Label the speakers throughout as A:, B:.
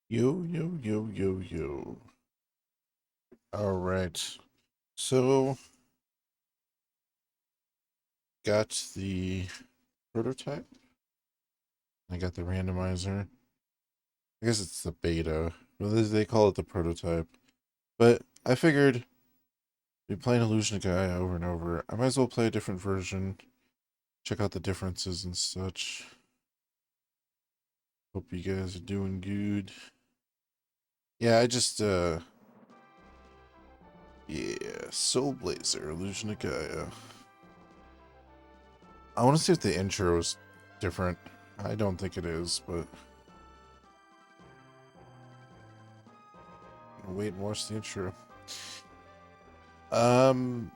A: Yo, yo, yo, yo, yo. All right. So, got the prototype. I got the randomizer. I guess it's the beta. Well, they call it the prototype. But I figured, be playing Illusion of Gaia over and over. I might as well play a different version. Check out the differences and such. Hope you guys are doing good. Yeah, yeah, Soul Blazer, Illusion of Gaia. I want to see if the intro is different. I don't think it is, but wait and watch the intro. Um,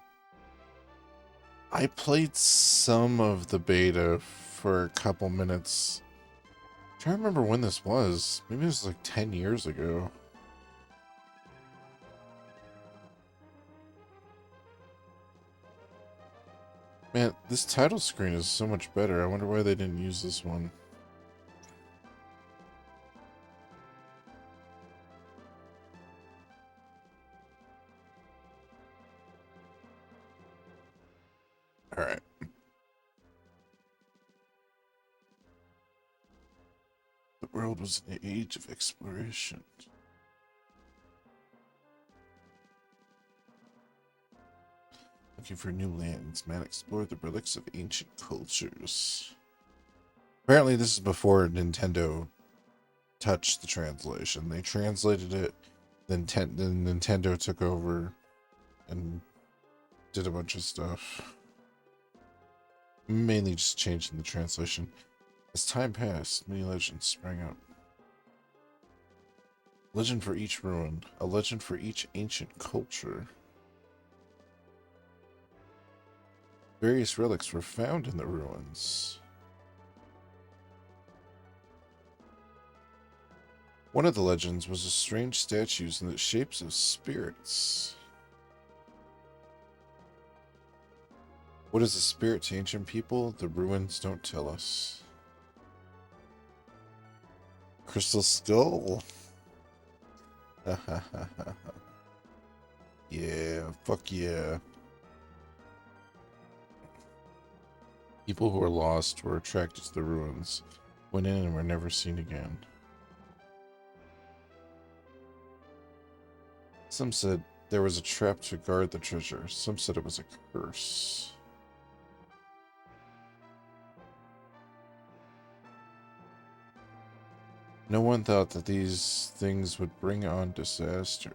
A: I played some of the beta for a couple minutes. I'm trying to remember when this was. Maybe it was like 10 years ago. Man, this title screen is so much better. I wonder why they didn't use this one. Alright. The world was an age of exploration. Looking for new lands, man explored the relics of ancient cultures. Apparently this is before Nintendo touched the translation. They translated it, then Nintendo took over and did a bunch of stuff. Mainly just changing the translation. As time passed, many legends sprang up. Legend for each ruin, a legend for each ancient culture. Various relics were found in the ruins. One of the legends was a strange statues in the shapes of spirits. What is a spirit to ancient people? The ruins don't tell us. Crystal Skull. Yeah, fuck yeah. People who were lost were attracted to the ruins, went in and were never seen again. Some said there was a trap to guard the treasure. Some said it was a curse. No one thought that these things would bring on disaster.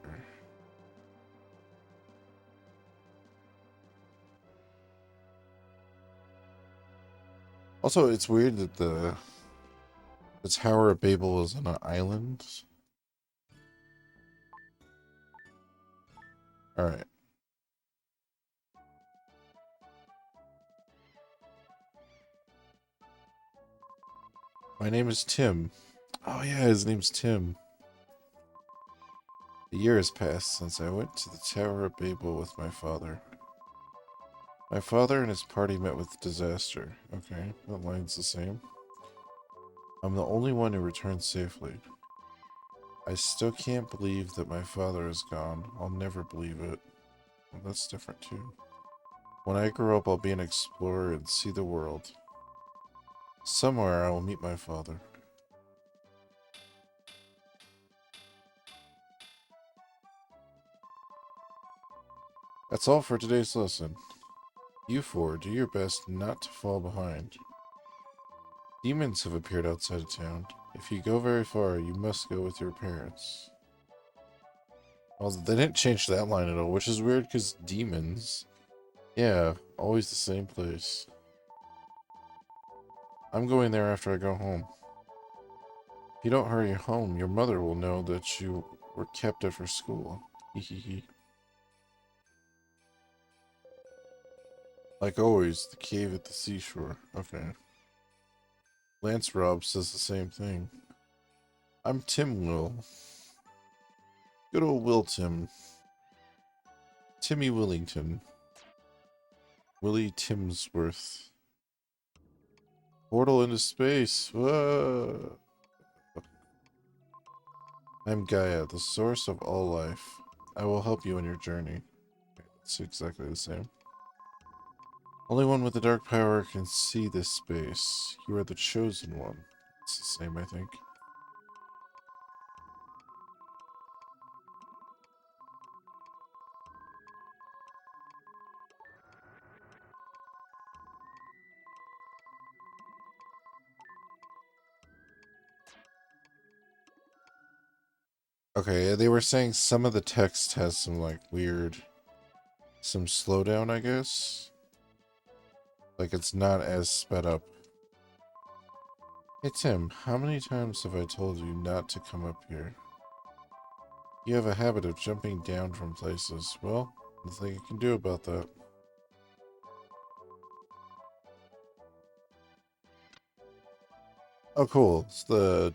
A: Also, it's weird that the Tower of Babel is on an island. Alright. My name is Tim. Oh yeah, his name's Tim. A year has passed since I went to the Tower of Babel with my father. My father and his party met with disaster. Okay, that line's the same. I'm the only one who returned safely. I still can't believe that my father is gone. I'll never believe it. Well, that's different too. When I grow up, I'll be an explorer and see the world. Somewhere I will meet my father. That's all for today's lesson. You four, do your best not to fall behind. Demons have appeared outside of town. If you go very far, you must go with your parents. Well, they didn't change that line at all, which is weird because demons. Yeah, always the same place. I'm going there after I go home. If you don't hurry home, your mother will know that you were kept after school. Hehehe. Like always, the cave at the seashore. Okay. Lance Robb says the same thing. I'm Tim Will. Good old Will Tim. Timmy Willington. Willie Timsworth. Portal into space. Whoa. I'm Gaia, the source of all life. I will help you on your journey. It's exactly the same. Only one with the dark power can see this space. You are the chosen one. It's the same, I think. Okay, they were saying some of the text has some, like, weird... some slowdown, I guess? Like, it's not as sped up. Hey, Tim, how many times have I told you not to come up here? You have a habit of jumping down from places. Well, nothing I can do about that. Oh, cool. It's the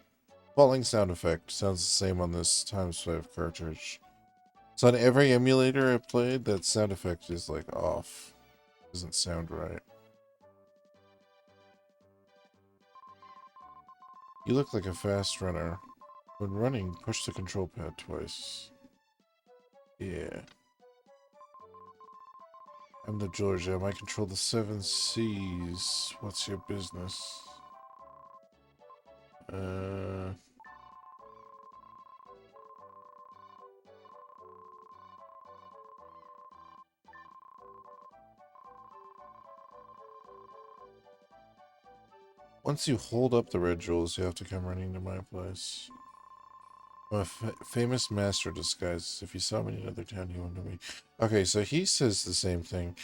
A: falling sound effect sounds the same on this times 5 cartridge. So on every emulator I played, that sound effect is like off. Doesn't sound right. You look like a fast runner. When running, push the control pad twice. Yeah. I'm the Georgia. I control the 7 C's. What's your business? Uh... Once you hold up the red jewels, you have to come running to my place. I'm a famous master disguise. If you saw me in another town, you wouldn't know me. Okay, so he says the same thing.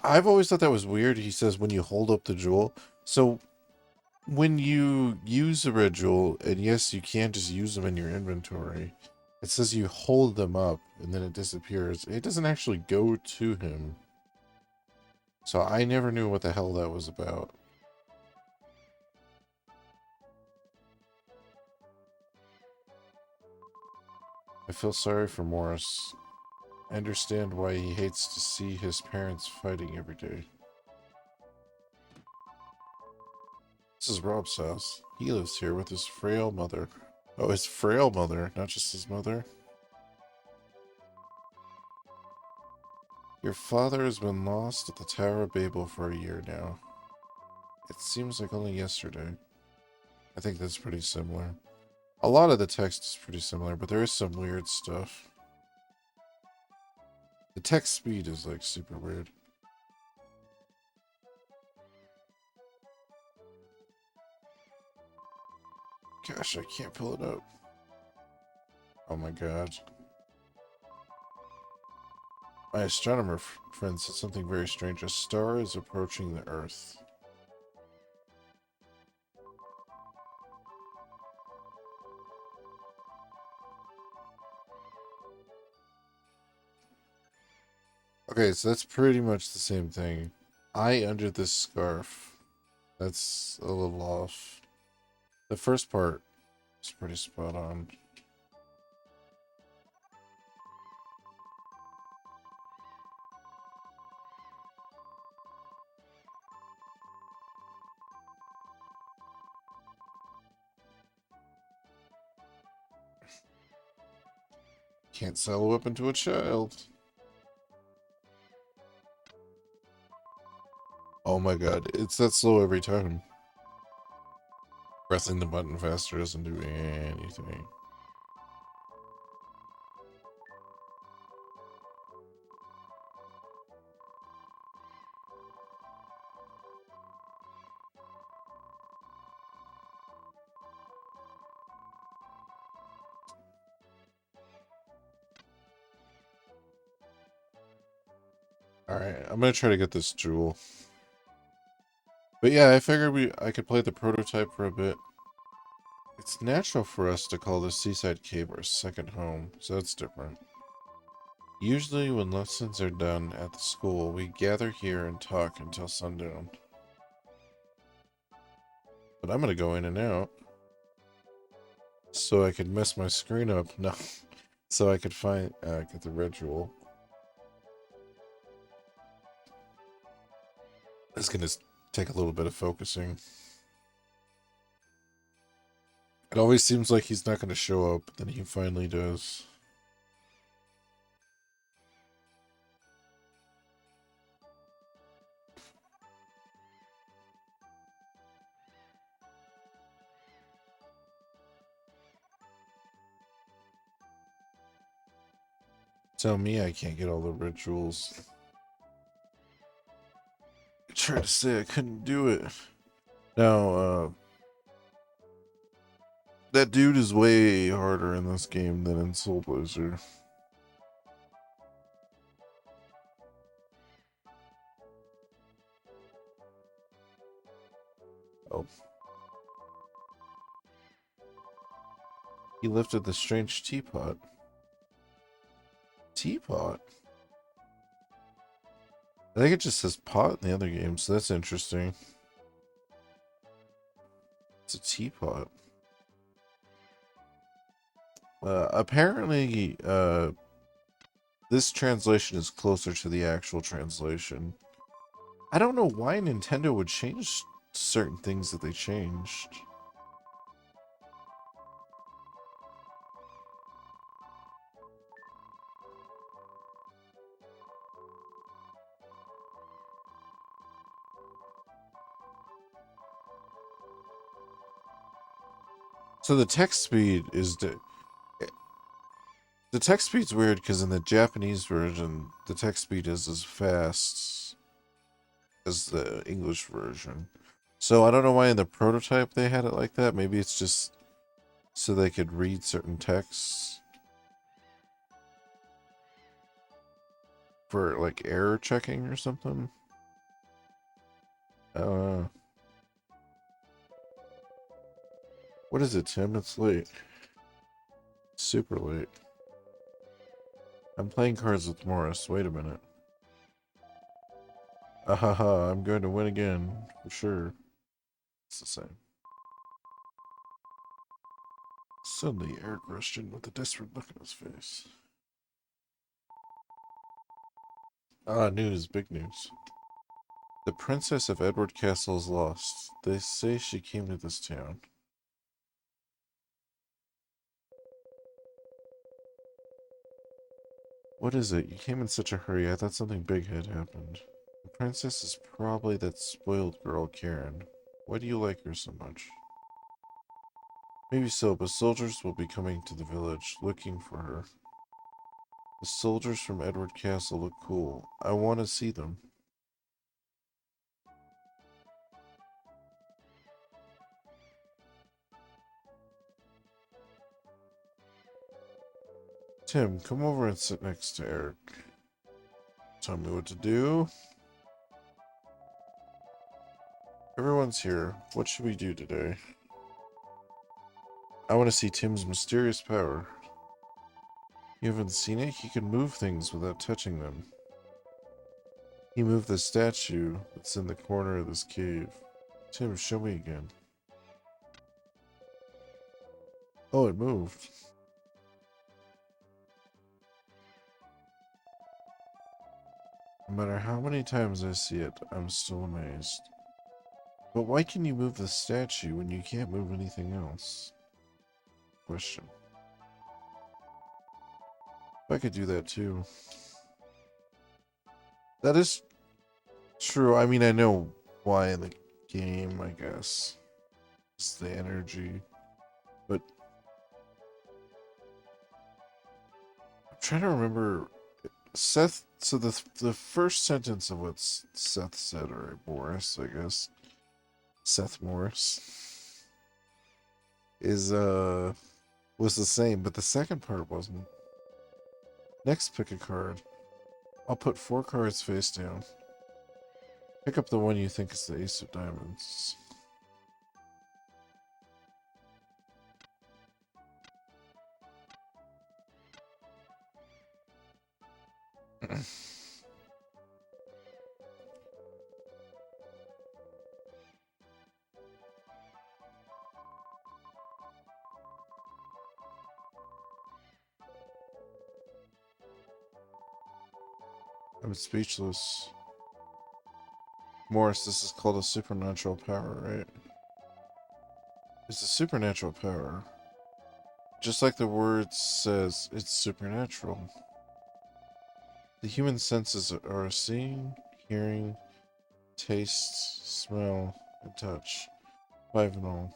A: I've always thought that was weird. He says when you hold up the jewel. So when you use a red jewel, and yes, you can't just use them in your inventory. It says you hold them up, and then it disappears. It doesn't actually go to him. So I never knew what the hell that was about. I feel sorry for Morris. I understand why he hates to see his parents fighting every day. This is Rob's house. He lives here with his frail mother. Oh, his frail mother, not just his mother. Your father has been lost at the Tower of Babel for a year now. It seems like only yesterday. I think that's pretty similar. A lot of the text is pretty similar, but there is some weird stuff. The text speed is like super weird. Gosh, I can't pull it up. Oh my god. My astronomer friend said something very strange. A star is approaching the Earth. Okay, so that's pretty much the same thing. Eye under this scarf. That's a little off. The first part is pretty spot on. Can't sell a weapon to a child. Oh my god, it's that slow every time. Pressing the button faster doesn't do anything. Alright, I'm gonna try to get this jewel. But yeah, I figured I could play the prototype for a bit. It's natural for us to call the seaside cave our second home, so that's different. Usually when lessons are done at the school, we gather here and talk until sundown. But I'm gonna go in and out. So I could mess my screen up. No. So I could find, get the red jewel. It's gonna take a little bit of focusing. It always seems like he's not going to show up, but then he finally does. Tell me I can't get all the rituals. I tried to say I couldn't do it. Now, that dude is way harder in this game than in Soul Blazer. Oh. He lifted the strange teapot. Teapot? I think it just says pot in the other game, so that's interesting. It's a teapot. Apparently, this translation is closer to the actual translation. I don't know why Nintendo would change certain things that they changed. So the text speed is the text speed's weird because in the Japanese version, the text speed is as fast as the English version. So I don't know why in the prototype they had it like that. Maybe it's just so they could read certain texts for like error checking or something. What is it, Tim? It's late. Super late. I'm playing cards with Morris. Wait a minute. Ahaha, I'm going to win again. For sure. It's the same. Suddenly, Eric rushed in with a desperate look on his face. Ah, news. Big news. The Princess of Edward Castle is lost. They say she came to this town. What is it? You came in such a hurry. I thought something big had happened. The princess is probably that spoiled girl, Karen. Why do you like her so much? Maybe so, but soldiers will be coming to the village, looking for her. The soldiers from Edward Castle look cool. I want to see them. Tim, come over and sit next to Eric. Tell me what to do. Everyone's here. What should we do today? I want to see Tim's mysterious power. You haven't seen it? He can move things without touching them. He moved the statue that's in the corner of this cave. Tim, show me again. Oh, it moved. No matter how many times I see it, I'm still amazed. But why can you move the statue when you can't move anything else? Question. I could do that too. That is true. I mean, I know why in the game, I guess. It's the energy. But I'm trying to remember Seth. So the first sentence of what Seth said, or Morris, I guess. Seth Morris is was the same, but the second part wasn't. Next, pick a card. I'll put 4 cards face down. Pick up the one you think is the Ace of Diamonds. I'm speechless. Morris, this is called a supernatural power, right? It's a supernatural power. Just like the word says, it's supernatural. The human senses are seeing, hearing, taste, smell, and touch. 5 in all.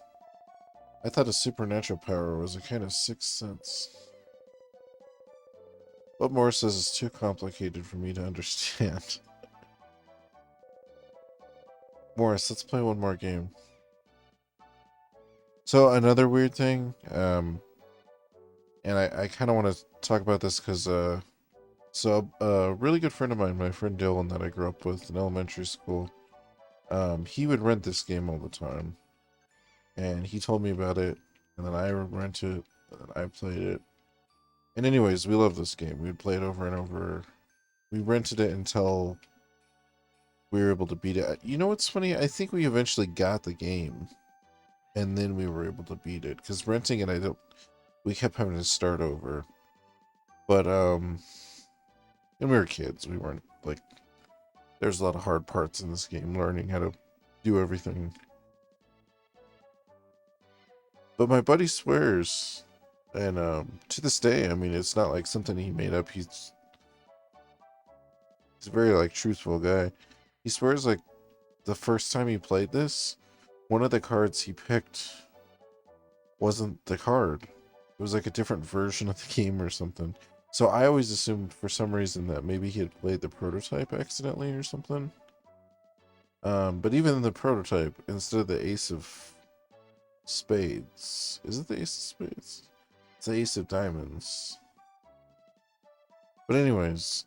A: I thought a supernatural power was a kind of sixth sense. What Morris says is too complicated for me to understand. Morris, let's play one more game. So another weird thing, and I kind of want to talk about this because, so a really good friend of mine, my friend Dylan that I grew up with in elementary school, he would rent this game all the time. And he told me about it, and then I rented it, and I played it. And anyways, we love this game. We'd play it over and over. We rented it until we were able to beat it. You know what's funny? I think we eventually got the game, and then we were able to beat it. Because renting it, we kept having to start over. But, and we were kids. We weren't, like, there's a lot of hard parts in this game, learning how to do everything. But my buddy swears, and to this day, I mean, it's not like something he made up. He's a very, like, truthful guy. He swears, like, the first time he played this, one of the cards he picked wasn't the card. It was like a different version of the game or something. So I always assumed for some reason that maybe he had played the prototype accidentally or something. But even in the prototype, instead of the ace of spades, is it the ace of spades? It's the ace of diamonds. But anyways,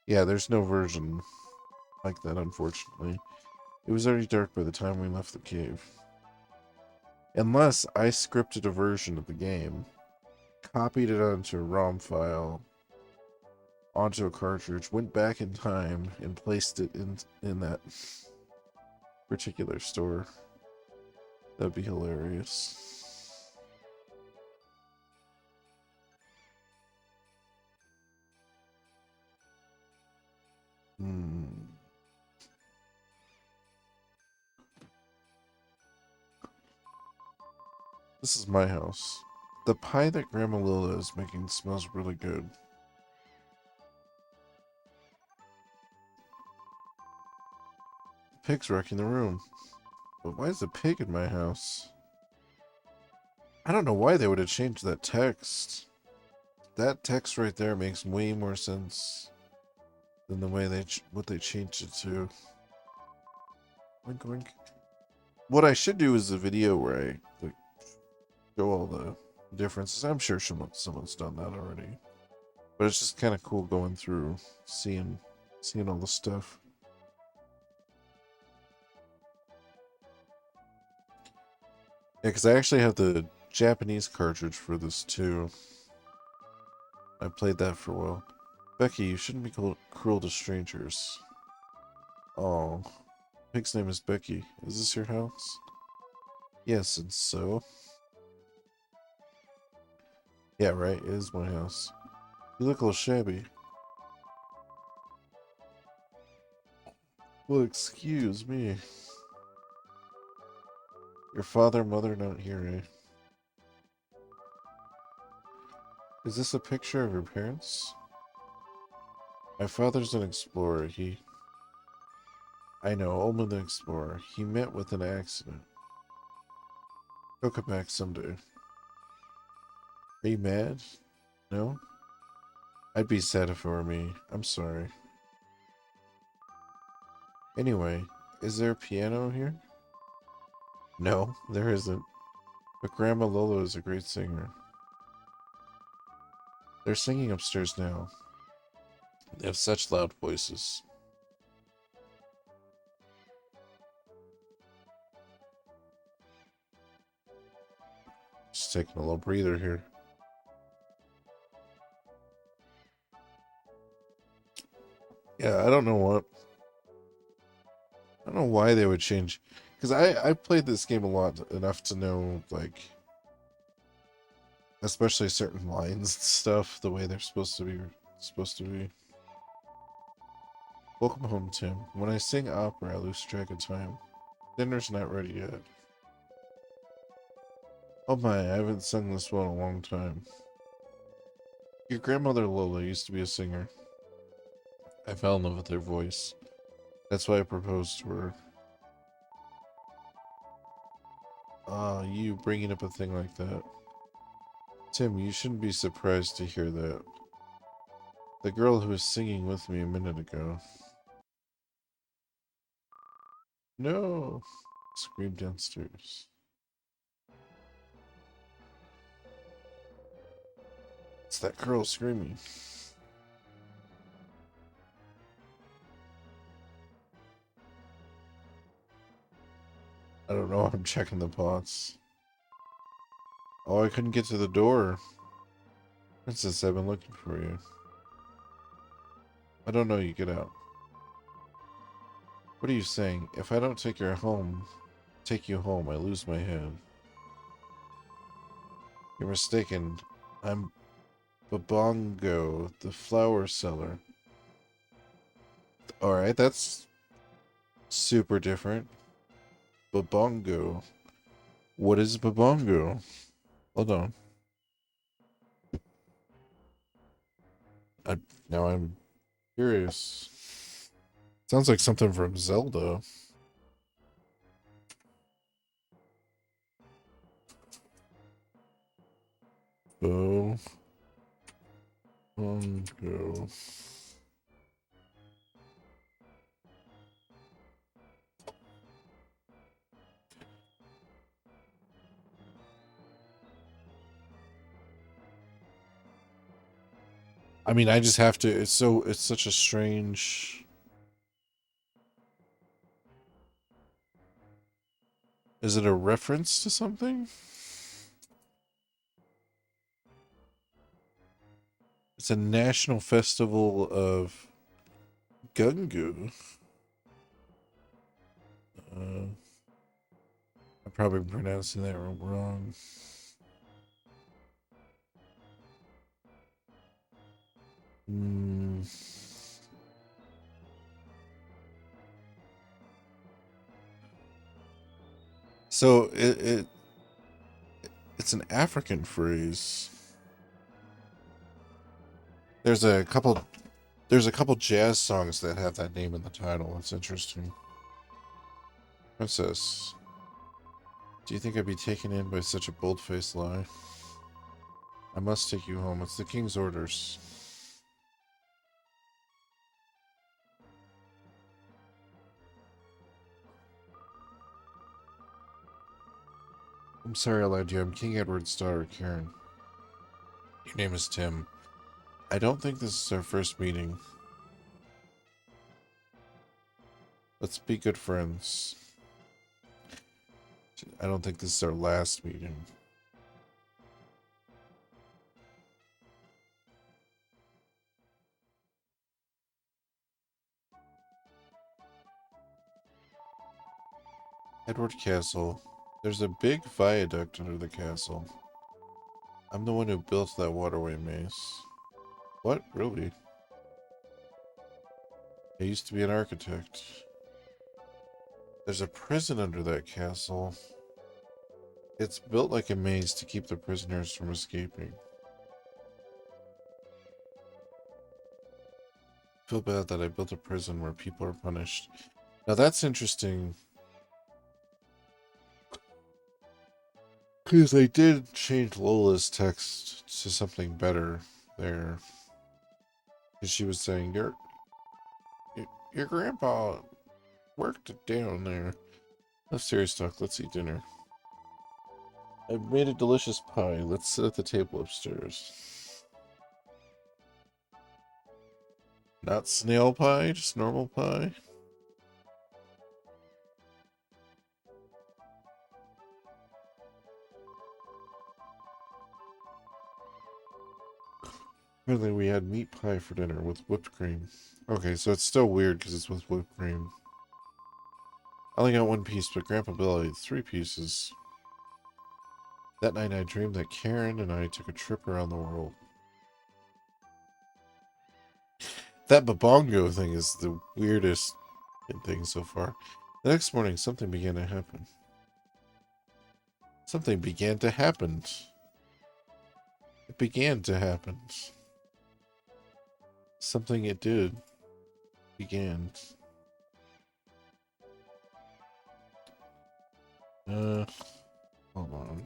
A: yeah, there's no version like that, unfortunately. It was already dark by the time we left the cave. Unless I scripted a version of the game, copied it onto a ROM file, onto a cartridge, went back in time, and placed it in that particular store. That'd be hilarious. This is my house. The pie that Grandma Lila is making smells really good. The pig's wrecking the room. But why is a pig in my house? I don't know why they would have changed that text. That text right there makes way more sense than the way what they changed it to. Wink, wink. What I should do is a video where I like show all the differences. I'm sure someone's done that already, but it's just kind of cool going through, seeing all the stuff. Yeah, because I actually have the Japanese cartridge for this too. I played that for a while. Becky, you shouldn't be cruel to strangers. Oh, pig's name is Becky. Is this your house? Yes, and so? Yeah, right, it is my house. You look a little shabby. Well, excuse me. Your father, mother not here, eh? Is this a picture of your parents? My father's an explorer. I know, Omen the explorer. He met with an accident. He'll come back someday. Are you mad? No? I'd be sad if it were me. I'm sorry. Anyway, is there a piano here? No, there isn't. But Grandma Lola is a great singer. They're singing upstairs now. They have such loud voices. Just taking a little breather here. Yeah, I don't know why they would change. Because I played this game a lot enough to know, like, especially certain lines and stuff, the way they're supposed to be. Welcome home, Tim. When I sing opera, I lose track of time. Dinner's not ready yet. Oh my, I haven't sung this one in a long time. Your grandmother Lola used to be a singer. I fell in love with her voice. That's why I proposed to her. You bringing up a thing like that. Tim, you shouldn't be surprised to hear that. The girl who was singing with me a minute ago. No! Screamed downstairs. It's that girl screaming. I don't know, I'm checking the pots. Oh, I couldn't get to the door. Princess, I've been looking for you. I don't know, you get out. What are you saying? If I don't take you home, I lose my head. You're mistaken. I'm Babongo, the flower seller. Alright, that's super different. Babongo. What is Babongo? Hold on. Now I'm curious. Sounds like something from Zelda. Babongo. I mean, I just have to. It's such a strange. Is it a reference to something? It's a national festival of Gungu. I'm probably pronouncing that wrong. So it's an African phrase. There's a couple jazz songs that have that name in the title. That's interesting. Princess, do you think I'd be taken in by such a bold-faced lie? I must take you home. It's the king's orders. I'm sorry I lied to you. I'm King Edward's daughter, Karen. Your name is Tim. I don't think this is our first meeting. Let's be good friends. I don't think this is our last meeting. Edward Castle. There's a big viaduct under the castle. I'm the one who built that waterway maze. What? Really? I used to be an architect. There's a prison under that castle. It's built like a maze to keep the prisoners from escaping. I feel bad that I built a prison where people are punished. Now that's interesting. Because they did change Lola's text to something better there. Because she was saying, your grandpa worked it down there. Enough serious talk, let's eat dinner. I've made a delicious pie. Let's sit at the table upstairs. Not snail pie, just normal pie. Apparently we had meat pie for dinner with whipped cream. Okay, so it's still weird because it's with whipped cream. I only got one piece, but Grandpa Bill ate 3 pieces. That night I dreamed that Karen and I took a trip around the world. That Babongo thing is the weirdest thing so far. The next morning, something began to happen. Something began to happen. It began to happen. Something it did. Began. Hold on.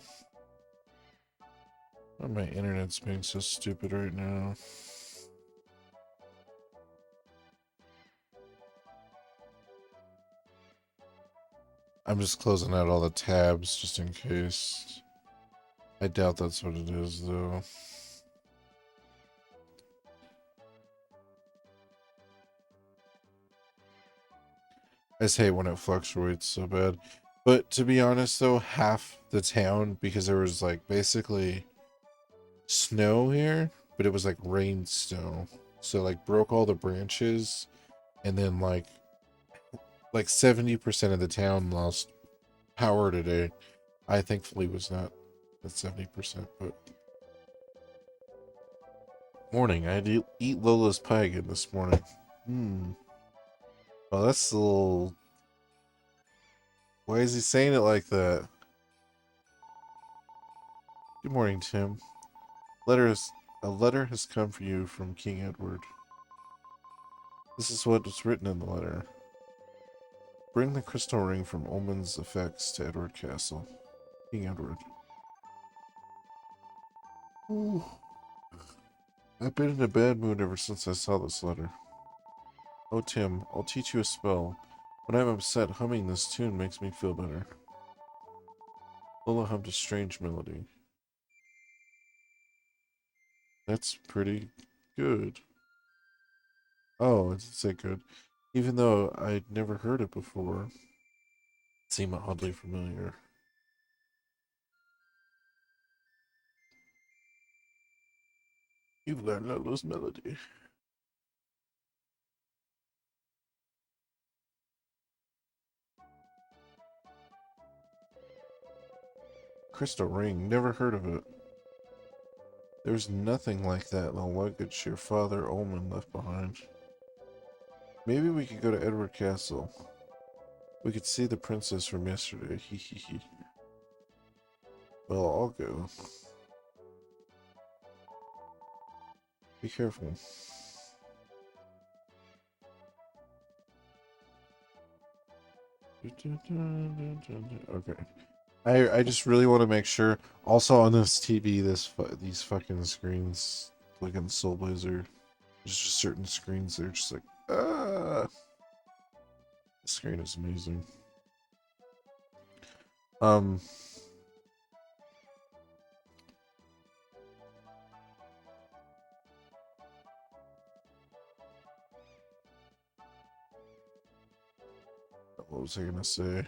A: Oh, my internet's being so stupid right now. I'm just closing out all the tabs just in case. I doubt that's what it is, though. I just hate when it fluctuates so bad. But to be honest, though, half the town, because there was like basically snow here, but it was like rain snow. So like broke all the branches, and then like 70% of the town lost power today. I thankfully was not at 70%, but morning. I had to eat Lola's pie again this morning. Well, that's a little. Why is he saying it like that? Good morning, Tim. A letter has come for you from King Edward. This is what was written in the letter. Bring the crystal ring from Omen's effects to Edward Castle. King Edward. Ooh. I've been in a bad mood ever since I saw this letter. Oh, Tim, I'll teach you a spell. When I'm upset, humming this tune makes me feel better. Lola hummed a strange melody. That's pretty good. Oh, it did say good. Even though I'd never heard it before, it seemed oddly familiar. You've learned Lola's melody. Crystal ring, never heard of it. There's nothing like that in the luggage your father Omen left behind. Maybe we could go to Edward Castle. We could see the princess from yesterday. Hee hee hee. Well, I'll go. Be careful. Okay. I just really want to make sure. Also on this TV, these fucking screens, like in Soul Blazer, there's just certain screens that are just like, ah. The screen is amazing. What was I gonna say?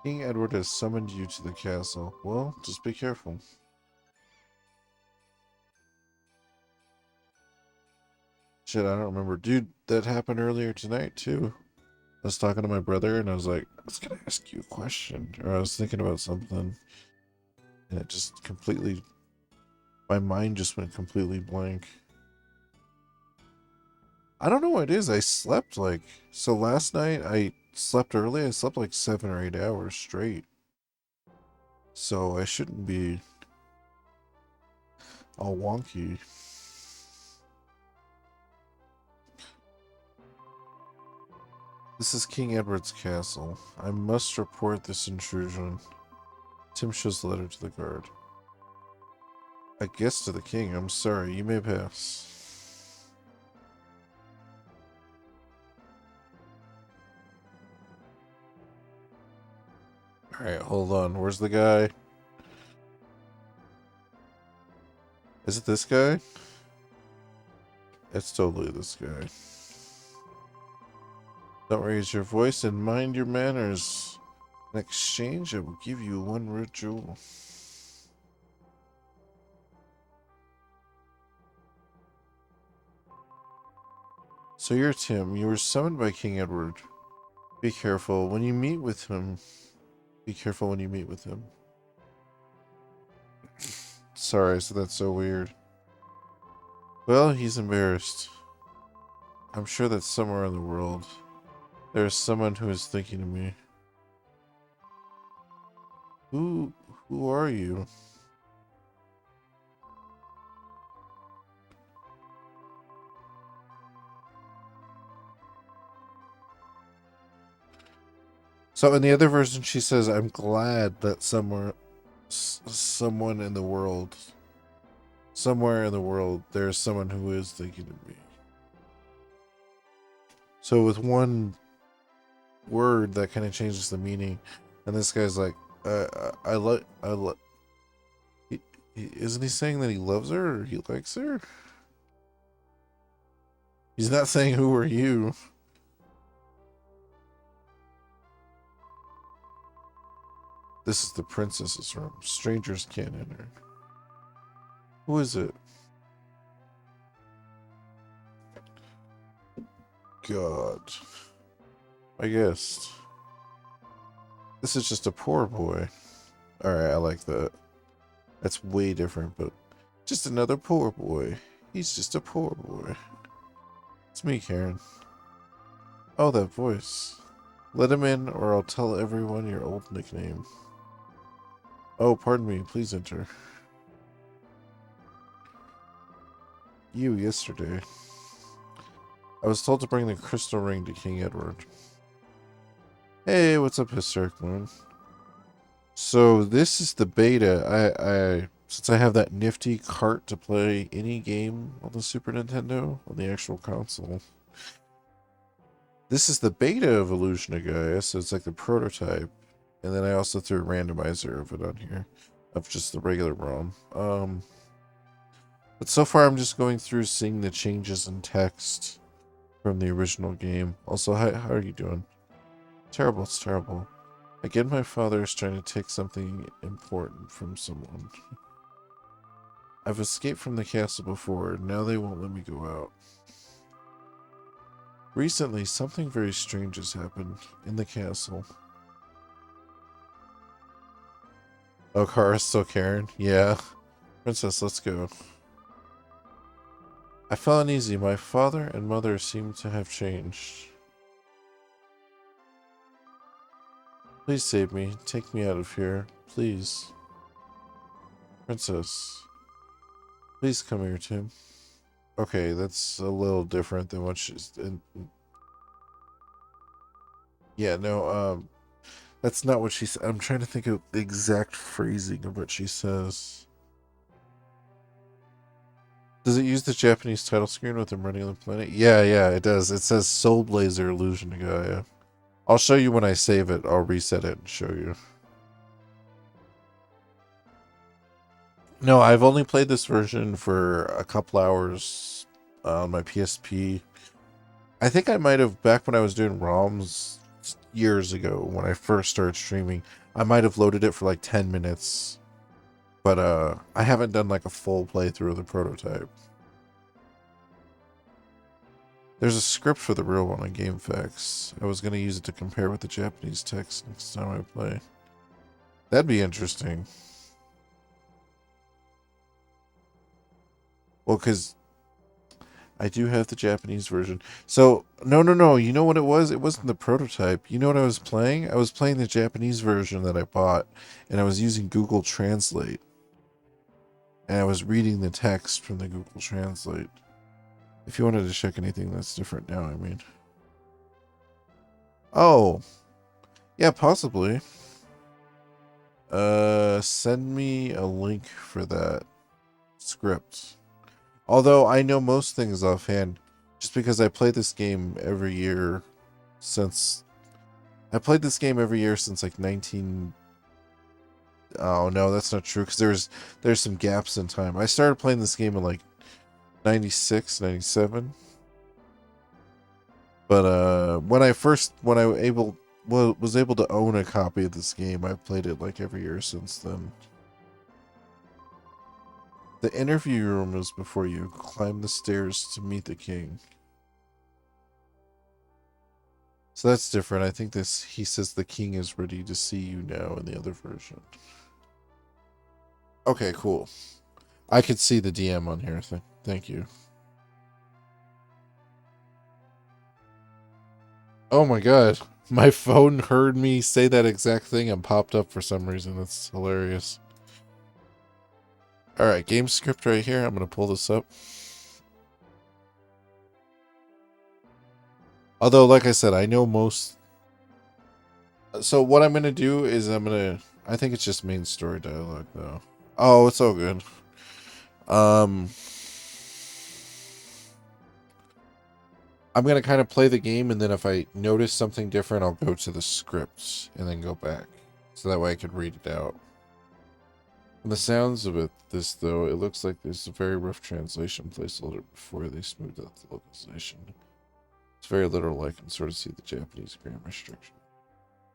A: King Edward has summoned you to the castle. Well, just be careful. Shit, I don't remember. Dude, that happened earlier tonight, too. I was talking to my brother, and I was like, I was gonna ask you a question. Or I was thinking about something. And it just completely... My mind just went completely blank. I don't know what it is. I slept like... So last night, I slept early. I slept like 7 or 8 hours straight. So I shouldn't be all wonky. This is King Edward's castle. I must report this intrusion. Tim shows the letter to the guard. A guest to the king. I'm sorry. You may pass. Alright, hold on. Where's the guy? Is it this guy? It's totally this guy. Don't raise your voice and mind your manners. In exchange, I will give you 1 red jewel. So you're Tim. You were summoned by King Edward. Be careful when you meet with him. Be careful when you meet with him. Sorry, I said that's so weird. Well, he's embarrassed. I'm sure that somewhere in the world there's someone who is thinking of me. Who are you? So in the other version, she says, "I'm glad that someone in the world, somewhere in the world, there's someone who is thinking of me." So with one word, that kind of changes the meaning. And this guy's like, I like, isn't he saying that he loves her or he likes her? He's not saying who are you. This is the princess's room. Strangers can't enter. Who is it? God. I guess. This is just a poor boy. Alright, I like that. That's way different, but just another poor boy. He's just a poor boy. It's me, Karen. Oh, that voice. Let him in, or I'll tell everyone your old nickname. Oh, pardon me. Please enter. You, yesterday. I was told to bring the crystal ring to King Edward. Hey, what's up, Historic Moon? So this is the beta. Since I have that nifty cart to play any game on the Super Nintendo, on the actual console. This is the beta of Illusion of Gaia, so it's like the prototype. And then I also threw a randomizer of it on here, of just the regular ROM. But so far I'm just going through seeing the changes in text from the original game. Also, how are you doing? Terrible, it's terrible. Again, my father is trying to take something important from someone. I've escaped from the castle before, now they won't let me go out. Recently, something very strange has happened in the castle. Oh, Kara's still Karen? Yeah. Princess, let's go. I felt uneasy. My father and mother seem to have changed. Please save me. Take me out of here. Please. Princess. Please come here, Tim. Okay, that's a little different than what she's... Yeah, no, that's not what she said. I'm trying to think of the exact phrasing of what she says. Does it use the Japanese title screen with them running on the planet? Yeah, it does. It says Soul Blazer Illusion to Gaia. I'll show you when I save it. I'll reset it and show you. No, I've only played this version for a couple hours on my PSP. I think I might have, back when I was doing ROMs years ago, when I first started streaming, I might have loaded it for like 10 minutes. But I haven't done like a full playthrough of the prototype. There's a script for the real one on GameFAQs. I was going to use it to compare with the Japanese text next time I play. That'd be interesting. Well, because I do have the Japanese version. So, no. You know what it was? It wasn't the prototype. You know what I was playing? I was playing the Japanese version that I bought, and I was using Google Translate. And I was reading the text from the Google Translate. If you wanted to check anything that's different now, I mean. Oh. Yeah, possibly. Send me a link for that script. Although I know most things offhand, just because I play this game every year since... I played this game every year since like 19... Oh, no, that's not true, because there's some gaps in time. I started playing this game in like 96, 97. But when I was able to own a copy of this game, I played it like every year since then. The interview room is before you climb the stairs to meet the king. So that's different. I think he says the king is ready to see you now in the other version. Okay, cool. I could see the DM on here. Thank you. Oh my god. My phone heard me say that exact thing and popped up for some reason. That's hilarious. Alright, game script right here. I'm going to pull this up. Although, like I said, I know most... So what I'm going to do is I'm going to... I think it's just main story dialogue, though. Oh, it's all good. I'm going to kind of play the game, and then if I notice something different, I'll go to the scripts and then go back. So that way I can read it out. From the sounds of it, though, it looks like there's a very rough translation placeholder before they smoothed out the localization. It's very literal. I can sort of see the Japanese grammar structure.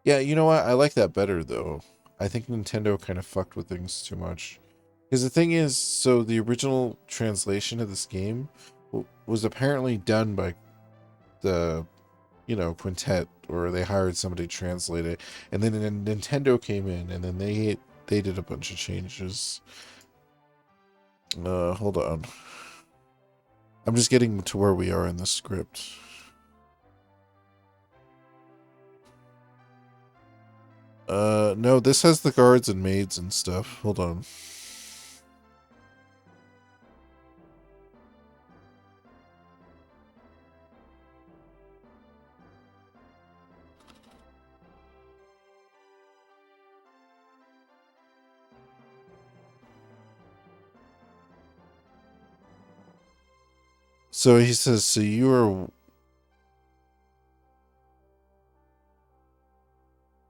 A: Yeah, you know what? I like that better, though. I think Nintendo kind of fucked with things too much. Because the thing is, so the original translation of this game was apparently done by the, quintet, or they hired somebody to translate it. And then Nintendo came in, and then they did a bunch of changes. Hold on. I'm just getting to where we are in the script. No, this has the guards and maids and stuff. Hold on. So he says, so you are...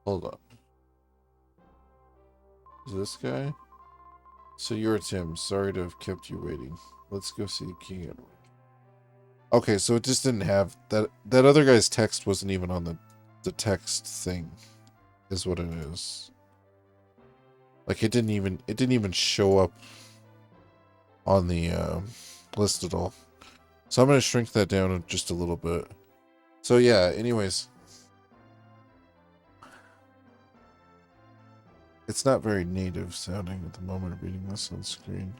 A: Hold on. Is this guy? So you're Tim. Sorry to have kept you waiting. Let's go see King Edward. Okay, so it just didn't have... That other guy's text wasn't even on the text thing, is what it is. Like, it didn't even show up on the list at all. So I'm going to shrink that down just a little bit. So yeah, anyways. It's not very native sounding at the moment of reading this on screen.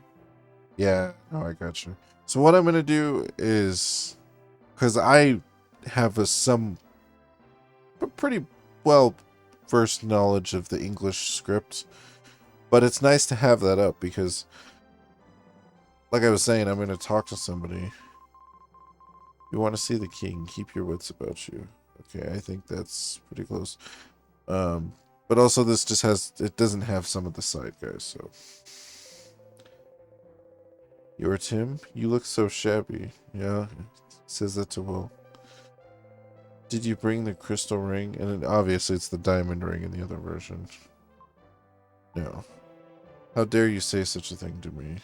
A: Yeah, no, I got you. So what I'm going to do is, because I have some pretty well versed knowledge of the English script, but it's nice to have that up because, like I was saying, I'm going to talk to somebody. You want to see the king, keep your wits about you. Okay, I think that's pretty close. But also this just it doesn't have some of the side guys, so. You're Tim? You look so shabby. Yeah, says that to Will. Did you bring the crystal ring? And obviously it's the diamond ring in the other version. No. How dare you say such a thing to me?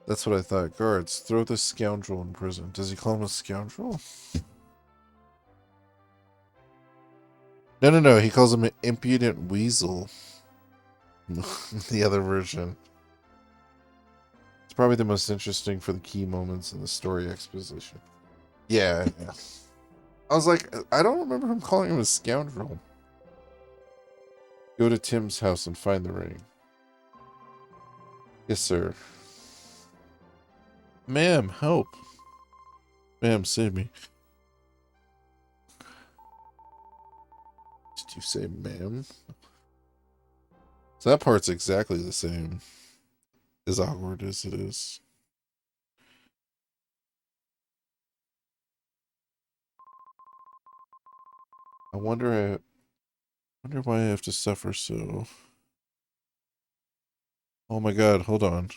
A: That's what I thought. Guards, throw this scoundrel in prison. Does he call him a scoundrel? No. He calls him an impudent weasel. The other version. It's probably the most interesting for the key moments in the story exposition. Yeah. I was like, I don't remember him calling him a scoundrel. Go to Tim's house and find the ring. Yes, sir. Ma'am, help. Ma'am, save me. Did you say ma'am? So that part's exactly the same. As awkward as it is. I wonder why I have to suffer so. Oh my god, hold on.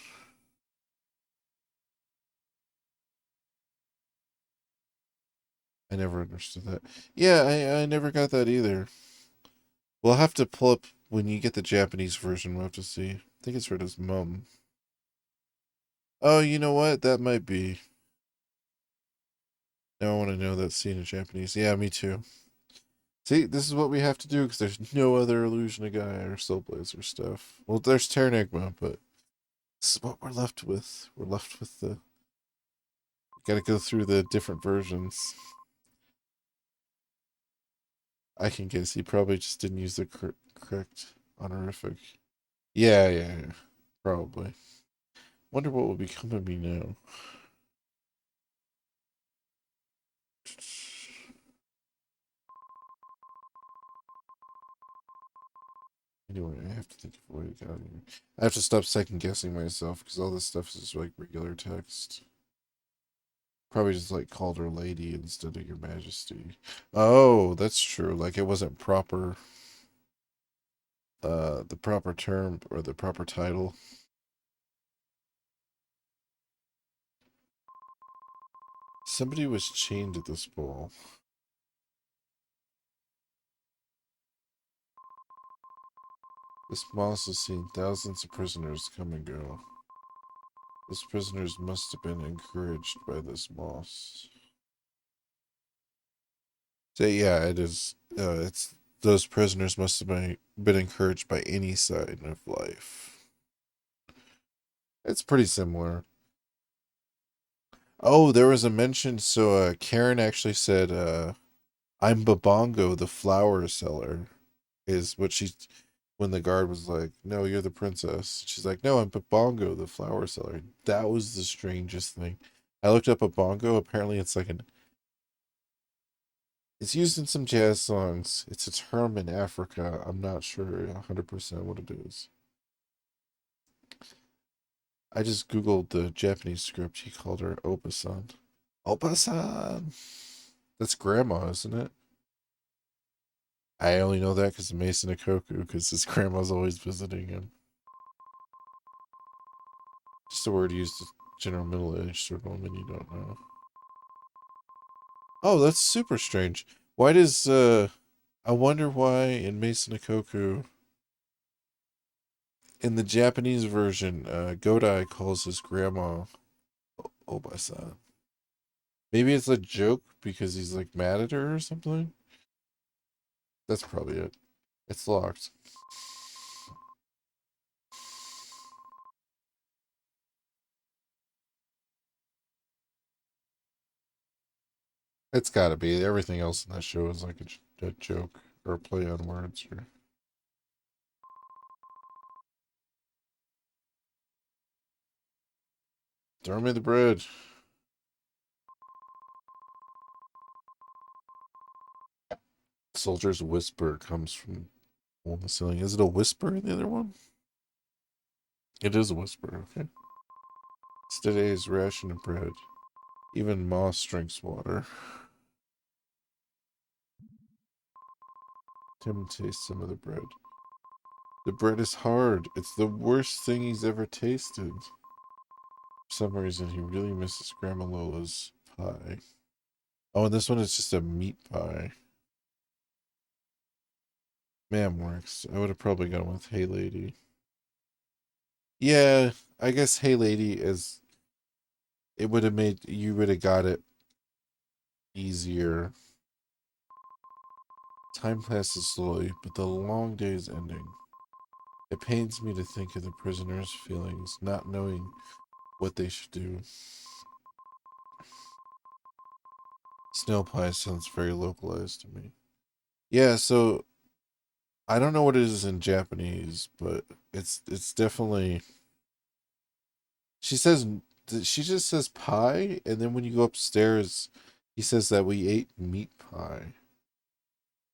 A: I never understood that. Yeah, I never got that either. We'll have to pull up when you get the Japanese version. We'll have to see. I think it's read as mum. Oh, you know what? That might be. Now I want to know that scene in Japanese. Yeah, me too. See, this is what we have to do because there's no other Illusion of Gaia or Soul Blazer stuff. Well, there's Terranigma, but this is what we're left with. We're left with the... Gotta go through the different versions. I can guess he probably just didn't use the correct honorific. Yeah. Probably. Wonder what will become of me now. Anyway, I have to think of a way to get out of here. I have to stop second guessing myself because all this stuff is like regular text. Probably just like called her lady instead of your majesty. Oh, that's true. Like it wasn't proper the proper term or the proper title. Somebody was chained at this ball. This moss has seen thousands of prisoners come and go. These prisoners must have been encouraged by this moss. So yeah, it is. It's those prisoners must have been encouraged by any side of life. It's pretty similar. Oh, there was a mention. So Karen actually said, "I'm Babongo, the flower seller," is what she. When the guard was like, "No, you're the princess," she's like, "No, I'm Babongo, the flower seller." That was the strangest thing. I looked up Babongo. Apparently, it's like an. It's used in some jazz songs. It's a term in Africa. I'm not sure 100% what it is. I just googled the Japanese script. He called her Opa-san. Opa-san! That's grandma, isn't it? I only know that because of Mason Ikoku, because his grandma's always visiting him. Just a word used to general middle-aged sort of woman you don't know. Oh, that's super strange. Why does, I wonder why in Mason Ikoku, in the Japanese version, Godai calls his grandma Oba-san. Maybe it's a joke because he's like mad at her or something. That's probably it. It's locked. It's gotta be. Everything else in that show is like a joke or a play on words. Or... Throw me the bread. Soldier's whisper comes from on the ceiling. Is it a whisper in the other one? It is a whisper, okay. It's today's ration of bread. Even Moss drinks water. Tim tastes some of the bread. The bread is hard. It's the worst thing he's ever tasted. For some reason, he really misses Grandma Lola's pie. Oh, and this one is just a meat pie. Man works. I would have probably gone with Hey Lady. Yeah, I guess Hey Lady is. It would have made. You would have got it easier. Time passes slowly, but the long day is ending. It pains me to think of the prisoners' feelings, not knowing what they should do. Snail pie sounds very localized to me. Yeah, so I don't know what it is in Japanese, but it's definitely. She says she just says pie, and then when you go upstairs, he says that we ate meat pie.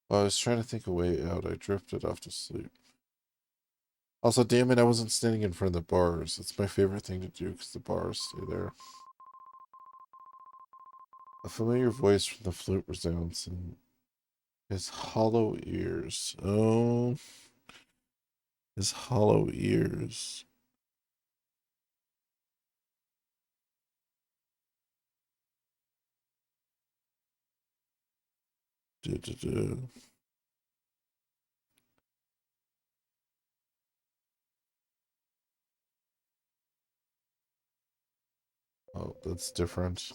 A: Well, I was trying to think a way out. I drifted off to sleep. Also, damn it, I wasn't standing in front of the bars. It's my favorite thing to do because the bars stay there. A familiar voice from the flute resounds in his hollow ears. Oh, his hollow ears. Duh, duh, duh. Oh, that's different.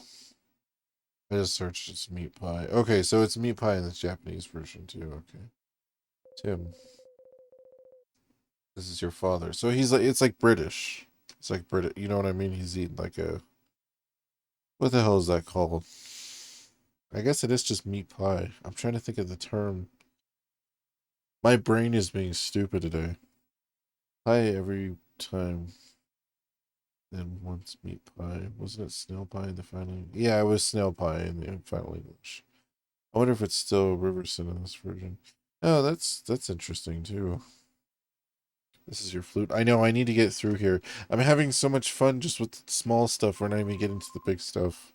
A: I just searched it's meat pie. Okay, so it's meat pie in the Japanese version too. Okay. Tim, this is your father. So he's like, it's like British. It's like British. You know what I mean? He's eating like a, what the hell is that called? I guess it is just meat pie. I'm trying to think of the term. My brain is being stupid today. Pie every time. Then once meat pie. Wasn't it snail pie in the final? Yeah, it was snail pie in the final English. I wonder if it's still Riverson in this version. Oh, that's interesting too. This is your flute. I know, I need to get through here. I'm having so much fun just with the small stuff. We're not even getting to the big stuff.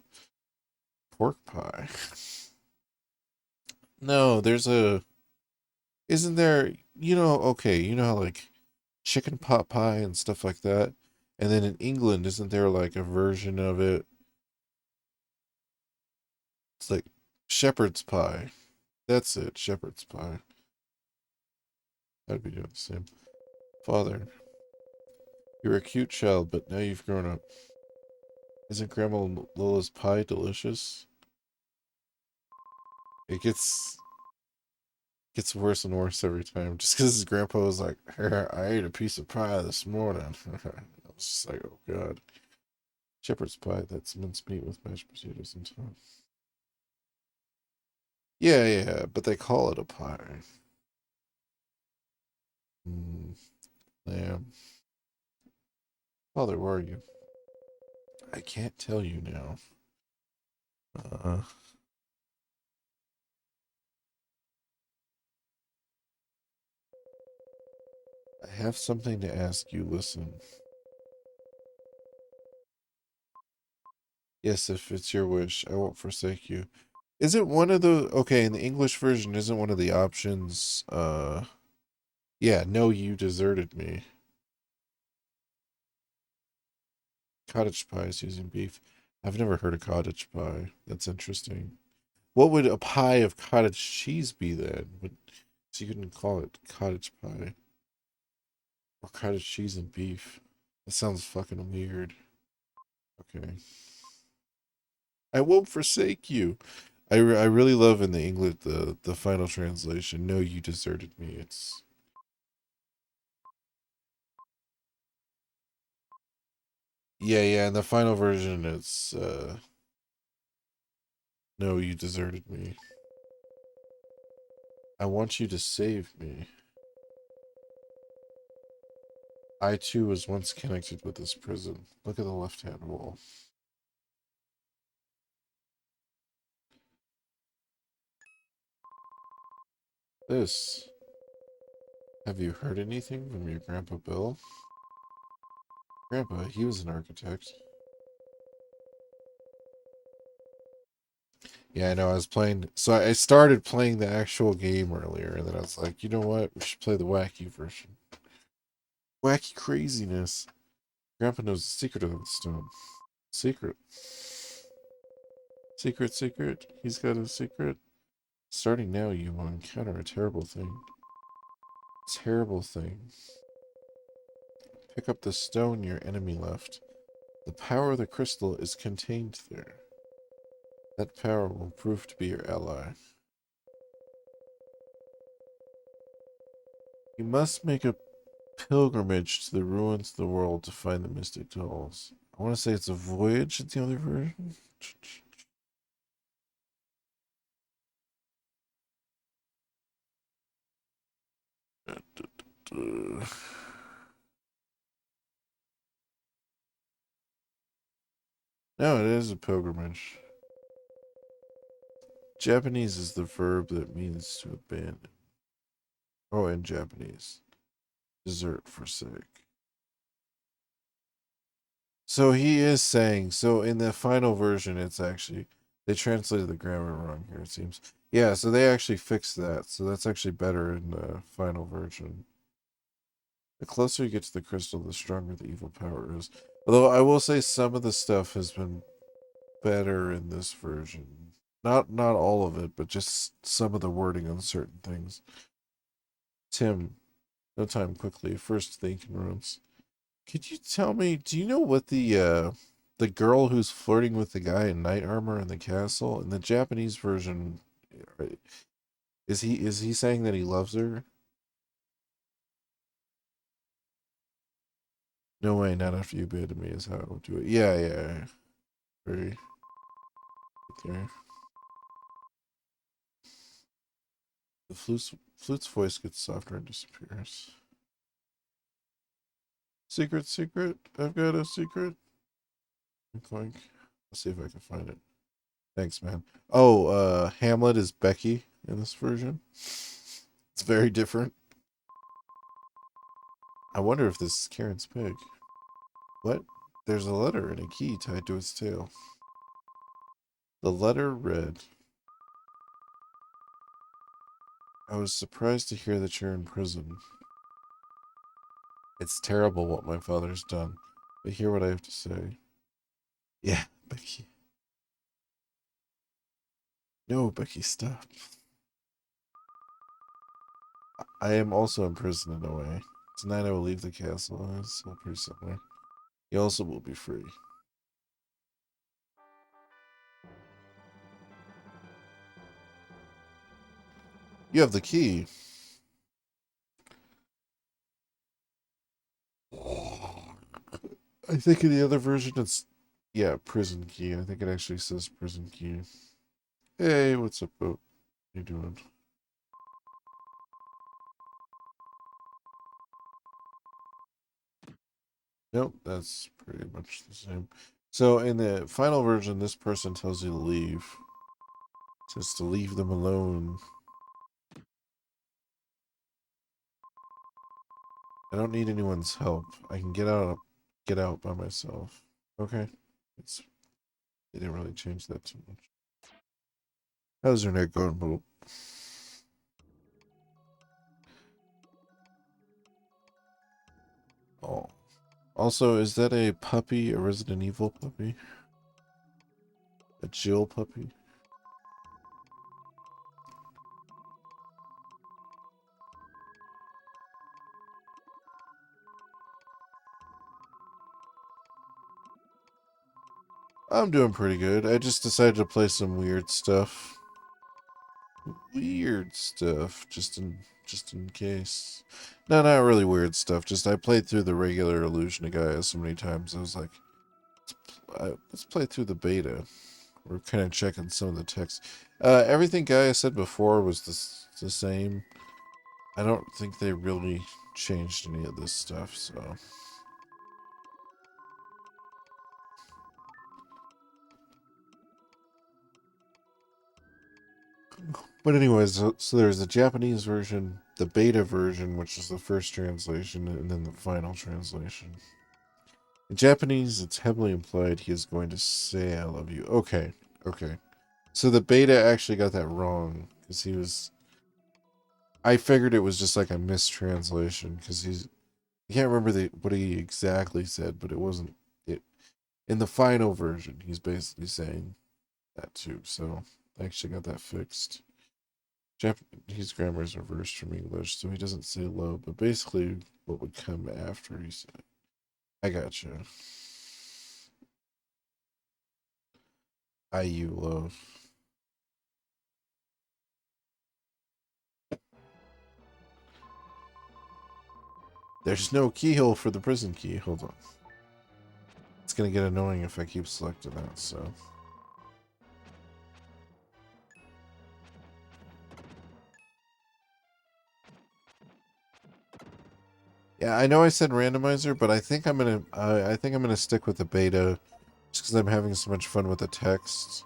A: Pork pie. No, there's a... Isn't there... You know, okay, you know how, like, chicken pot pie and stuff like that? And then in England, isn't there, like, a version of it? It's like shepherd's pie. That's it, shepherd's pie. I'd be doing the same. Father, you're a cute child, but now you've grown up. Isn't Grandma Lola's pie delicious? It gets worse and worse every time. Just because his grandpa was like, I ate a piece of pie this morning. I was just like, oh god. Shepherd's pie, that's minced meat with mashed potatoes and stuff. Yeah, yeah, but they call it a pie. Lamb. Father, where are you? I can't tell you now. Uh, I have something to ask you. Listen. Yes, if it's your wish, I won't forsake you. Isn't one of the okay, in the English version, isn't one of the options yeah, no, you deserted me. Cottage pie is using beef. I've never heard of cottage pie. That's interesting. What would a pie of cottage cheese be then? So you couldn't call it cottage pie. Or cottage cheese and beef. That sounds fucking weird. Okay. I won't forsake you. I really love in the English the final translation. No, you deserted me. It's yeah, yeah. In the final version, it's no, you deserted me. I want you to save me. I too was once connected with this prison. Look at the left-hand wall. This. Have you heard anything from your Grandpa Bill? Grandpa, he was an architect. Yeah, I know. I was playing. So I started playing the actual game earlier, and then I was like, you know what? We should play the wacky version. Wacky craziness. Grandpa knows the secret of the stone. Secret. Secret, secret. He's got a secret. Starting now, you will encounter a terrible thing. Terrible thing. Pick up the stone your enemy left. The power of the crystal is contained there. That power will prove to be your ally. You must make a pilgrimage to the ruins of the world to find the mystic dolls. I want to say it's a voyage in the other version. No, it is a pilgrimage. Japanese is the verb that means to abandon. Oh, in Japanese. Desert, forsake. So he is saying, so in the final version, it's actually, they translated the grammar wrong here, it seems. Yeah, so they actually fixed that. So that's actually better in the final version. The closer you get to the crystal, the stronger the evil power is. Although I will say some of the stuff has been better in this version. Not all of it, but just some of the wording on certain things. Tim, no time quickly. First think in ruins. Could you tell me, do you know what the girl who's flirting with the guy in knight armor in the castle in the Japanese version is he saying that he loves her? No way, not after you abandoned me is how I would do it. Yeah, yeah. Very right there. The flute's voice gets softer and disappears. Secret, secret. I've got a secret. Clink. Let's see if I can find it. Thanks, man. Oh, Hamlet is Becky in this version. It's very different. I wonder if this is Karen's pig. What? There's a letter and a key tied to its tail. The letter read, I was surprised to hear that you're in prison. It's terrible what my father's done, but hear what I have to say. Yeah, Becky. No, Becky, stop. I am also in prison in a way. Tonight I will leave the castle. It's all pretty similar. You also will be free. You have the key. I think in the other version it's, yeah, prison key. I think it actually says prison key. Hey, what's up, boat? How you doing? Nope, that's pretty much the same. So in the final version, this person tells you to leave. It says to leave them alone. I don't need anyone's help. I can get out by myself. Okay. They didn't really change that too much. How's your neck going, Boop? Oh. Also, is that a puppy, a Resident Evil puppy? A Jill puppy? I'm doing pretty good. I just decided to play some weird stuff. Weird stuff, just in case. No, not really weird stuff. Just I played through the regular Illusion of Gaia so many times. I was like, let's play through the beta. We're kind of checking some of the text. Everything Gaia said before was the same. I don't think they really changed any of this stuff, so. But anyways, so there's the Japanese version, the beta version, which is the first translation, and then the final translation. In Japanese, it's heavily implied he is going to say I love you. Okay, okay. So the beta actually got that wrong, because he was... I figured it was just like a mistranslation, because I can't remember what he exactly said, but it wasn't... it. In the final version, he's basically saying that too, so I actually got that fixed. Japanese grammar is reversed from English, so he doesn't say low, but basically what would come after he said. I gotcha. IU love. There's no keyhole for the prison key. Hold on. It's gonna get annoying if I keep selecting that, so. Yeah, I know I said randomizer, but I think I'm gonna stick with the beta, just because I'm having so much fun with the text.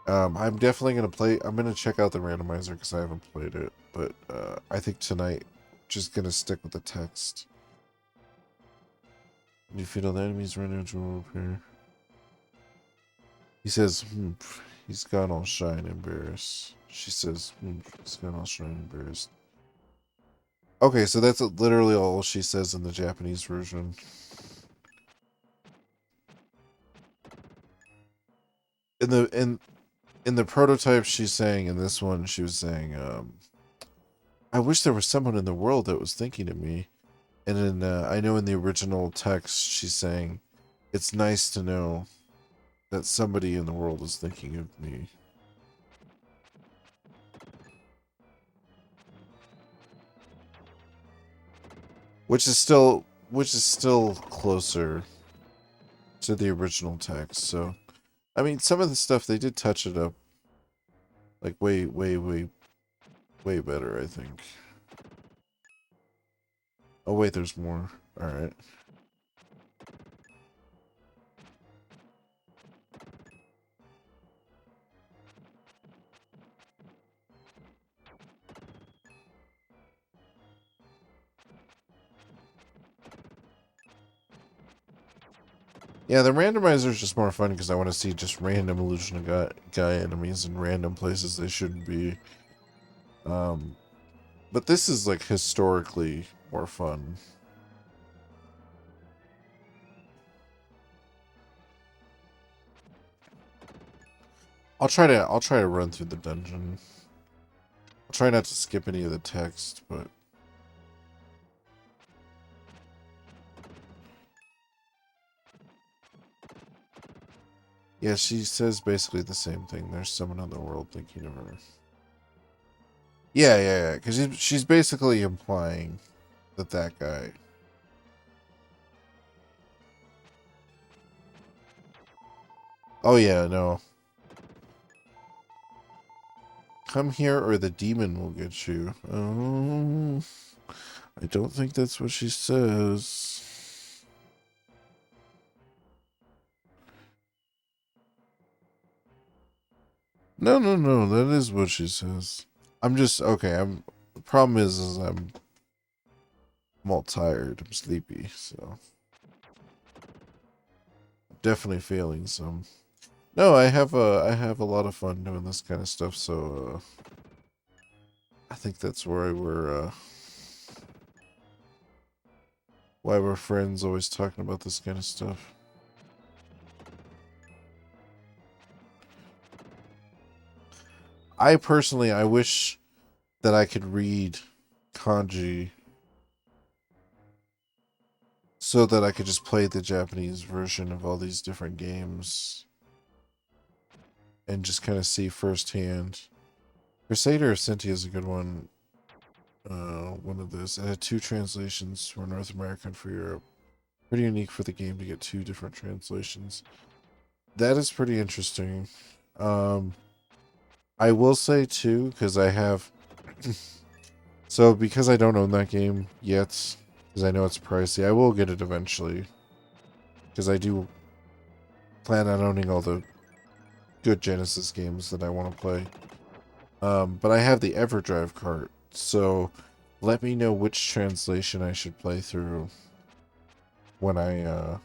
A: I'm definitely gonna I'm gonna check out the randomizer because I haven't played it, but I think tonight, just gonna stick with the text. You feel the enemies run into a repair. He says, he's gone all shy and embarrassed. She says, he's gone all shy and embarrassed. Okay, so that's literally all she says in the Japanese version. In the prototype she's saying, in this one she was saying, I wish there was someone in the world that was thinking of me. And in I know in the original text she's saying, it's nice to know that somebody in the world is thinking of me. Which is still closer to the original text. So, I mean, some of the stuff they did touch it up, like way better, I think. Oh wait, there's more. All right. Yeah, the randomizer is just more fun because I want to see just random illusion of Gaia enemies in random places they shouldn't be. But this is like historically more fun. I'll try to run through the dungeon. I'll try not to skip any of the text, but yeah, she says basically the same thing. There's someone in the world thinking of her. Yeah, because she's basically implying that guy. Oh yeah, no. Come here or the demon will get you. Oh, I don't think that's what she says. No, that is what she says. I'm just, okay, the problem is I'm all tired. I'm sleepy, so. Definitely failing some. No, I have a lot of fun doing this kind of stuff, so, I think that's why we're friends, always talking about this kind of stuff. I wish that I could read kanji so that I could just play the Japanese version of all these different games and just kind of see firsthand. Crusader of Cynthia is a good one. One of those. It had 2 translations for North America and for Europe. Pretty unique for the game to get 2 different translations. That is pretty interesting. I will say too, because I have so because I don't own that game yet, because I know it's pricey, I will get it eventually. Because I do plan on owning all the good Genesis games that I want to play. But I have the EverDrive cart, so let me know which translation I should play through when I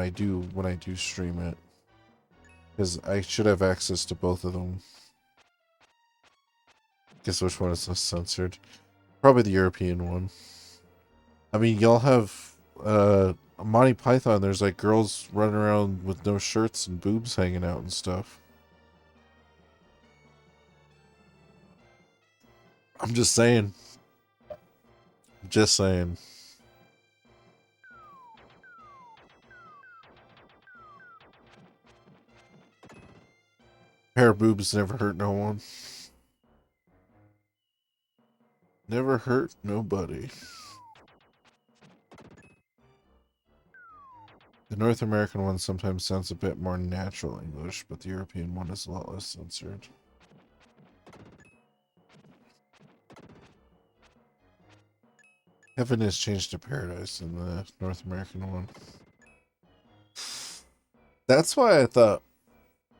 A: do stream it, because I should have access to both of them. Guess which one is less censored? Probably the European one. I mean, y'all have Monty Python. There's like girls running around with no shirts and boobs hanging out and stuff. I'm just saying. Just saying. Pair of boobs never hurt no one. Never hurt nobody. The North American one sometimes sounds a bit more natural English, but the European one is a lot less censored. Heaven is changed to paradise in the North American one. That's why I thought.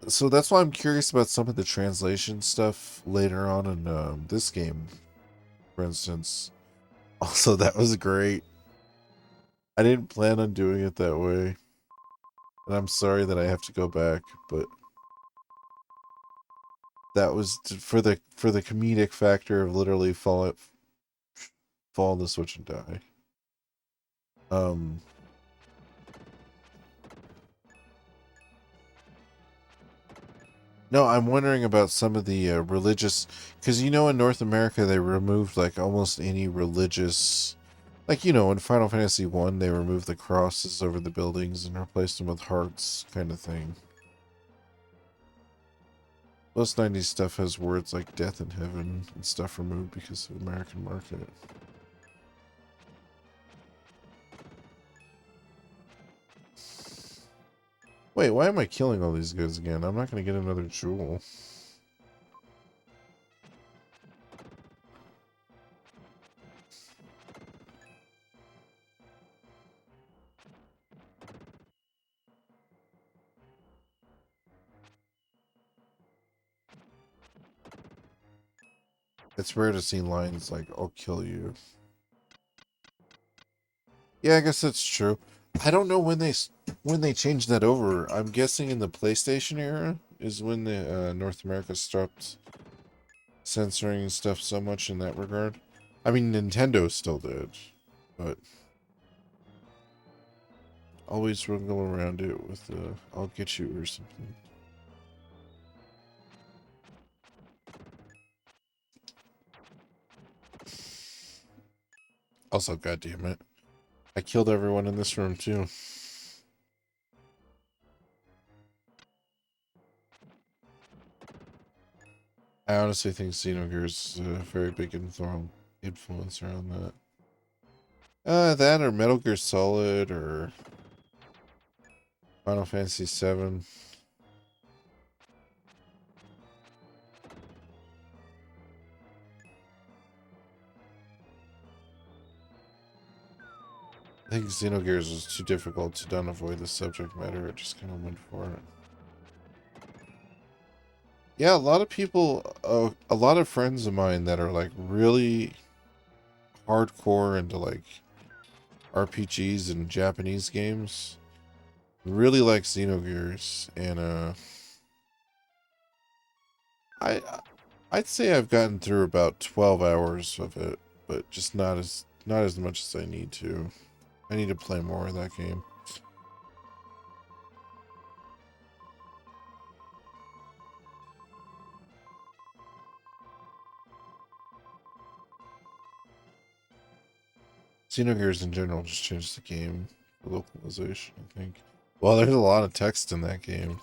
A: So that's why I'm curious about some of the translation stuff later on in this game, for instance. Also, that was great. I didn't plan on doing it that way. And I'm sorry that I have to go back, but that was for the comedic factor of literally fall on the switch and die. No, I'm wondering about some of the religious, because you know in North America they removed like almost any religious, like you know in Final Fantasy 1 they removed the crosses over the buildings and replaced them with hearts kind of thing. Most 90s stuff has words like death and heaven and stuff removed because of the American market. Wait, why am I killing all these guys again? I'm not going to get another jewel. It's rare to see lines like, I'll kill you. Yeah, I guess that's true. I don't know when they changed that over. I'm guessing in the PlayStation era is when the North America stopped censoring stuff so much in that regard. I mean, Nintendo still did, but always wriggle around it with the "I'll get you" or something. Also, goddamn it, I killed everyone in this room too. I honestly think Xenogears is a very big influencer on that. That or Metal Gear Solid or Final Fantasy VII. I think Xenogears was too difficult to not avoid the subject matter. I just kind of went for it. Yeah, a lot of people, a lot of friends of mine that are like really hardcore into like RPGs and Japanese games really like Xenogears, and I I'd say I've gotten through about 12 hours of it, but just not as much as I need to. I need to play more of that game. Xenogears in general just changed the game for localization, I think. Well, there's a lot of text in that game.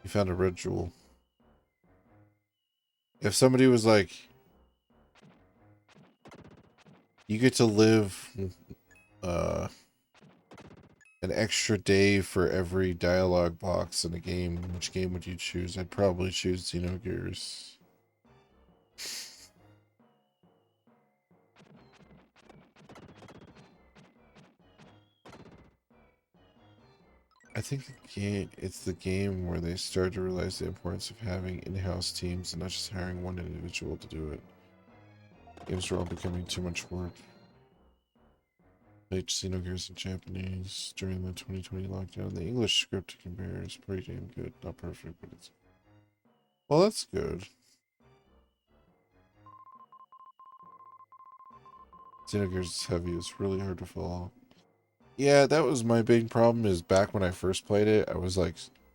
A: You found a red jewel. If somebody was like, you get to live uh, an extra day for every dialogue box in a game, which game would you choose? I'd probably choose Xenogears. I think it's the game where they started to realize the importance of having in-house teams and not just hiring one individual to do it. Games were all becoming too much work. Played Xenogears in Japanese during the 2020 lockdown. The English script to compare is pretty damn good. Not perfect, but it's... Well, that's good. Xenogears is heavy. It's really hard to follow. Yeah, that was my big problem is back when I first played it, I was like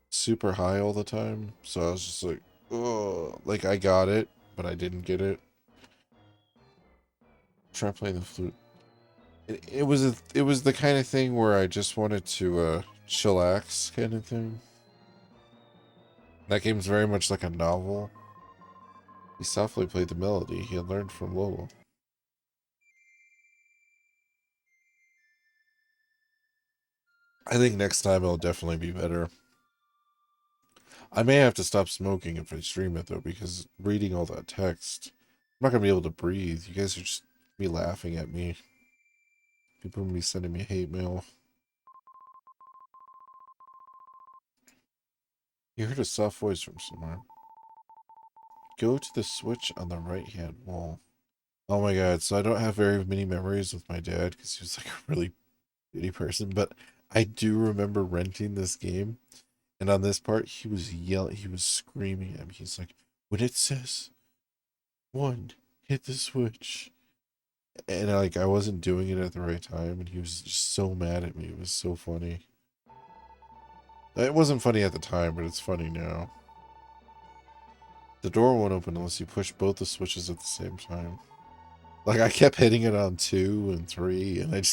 A: super high all the time. So I was just like, oh, like I got it, but I didn't get it. Try playing the flute. It was the kind of thing where I just wanted to chillax kind of thing. That game's very much like a novel. He softly played the melody he had learned from Lolo. I think next time it'll definitely be better. I may have to stop smoking if I stream it though, because reading all that text, I'm not gonna be able to breathe. You guys are just be laughing at me. People will be sending me hate mail. You heard a soft voice from somewhere. Go to the switch on the right hand wall. Oh my god, so I don't have very many memories with my dad because he was like a really shitty person, but I do remember renting this game, and on this part he was yelling, he was screaming at me. He's like, when it says one, hit the switch. And like I wasn't doing it at the right time, and he was just so mad at me. It was so funny. It wasn't funny at the time, but it's funny now. The door won't open unless you push both the switches at the same time. Like I kept hitting it on 2 and 3, and I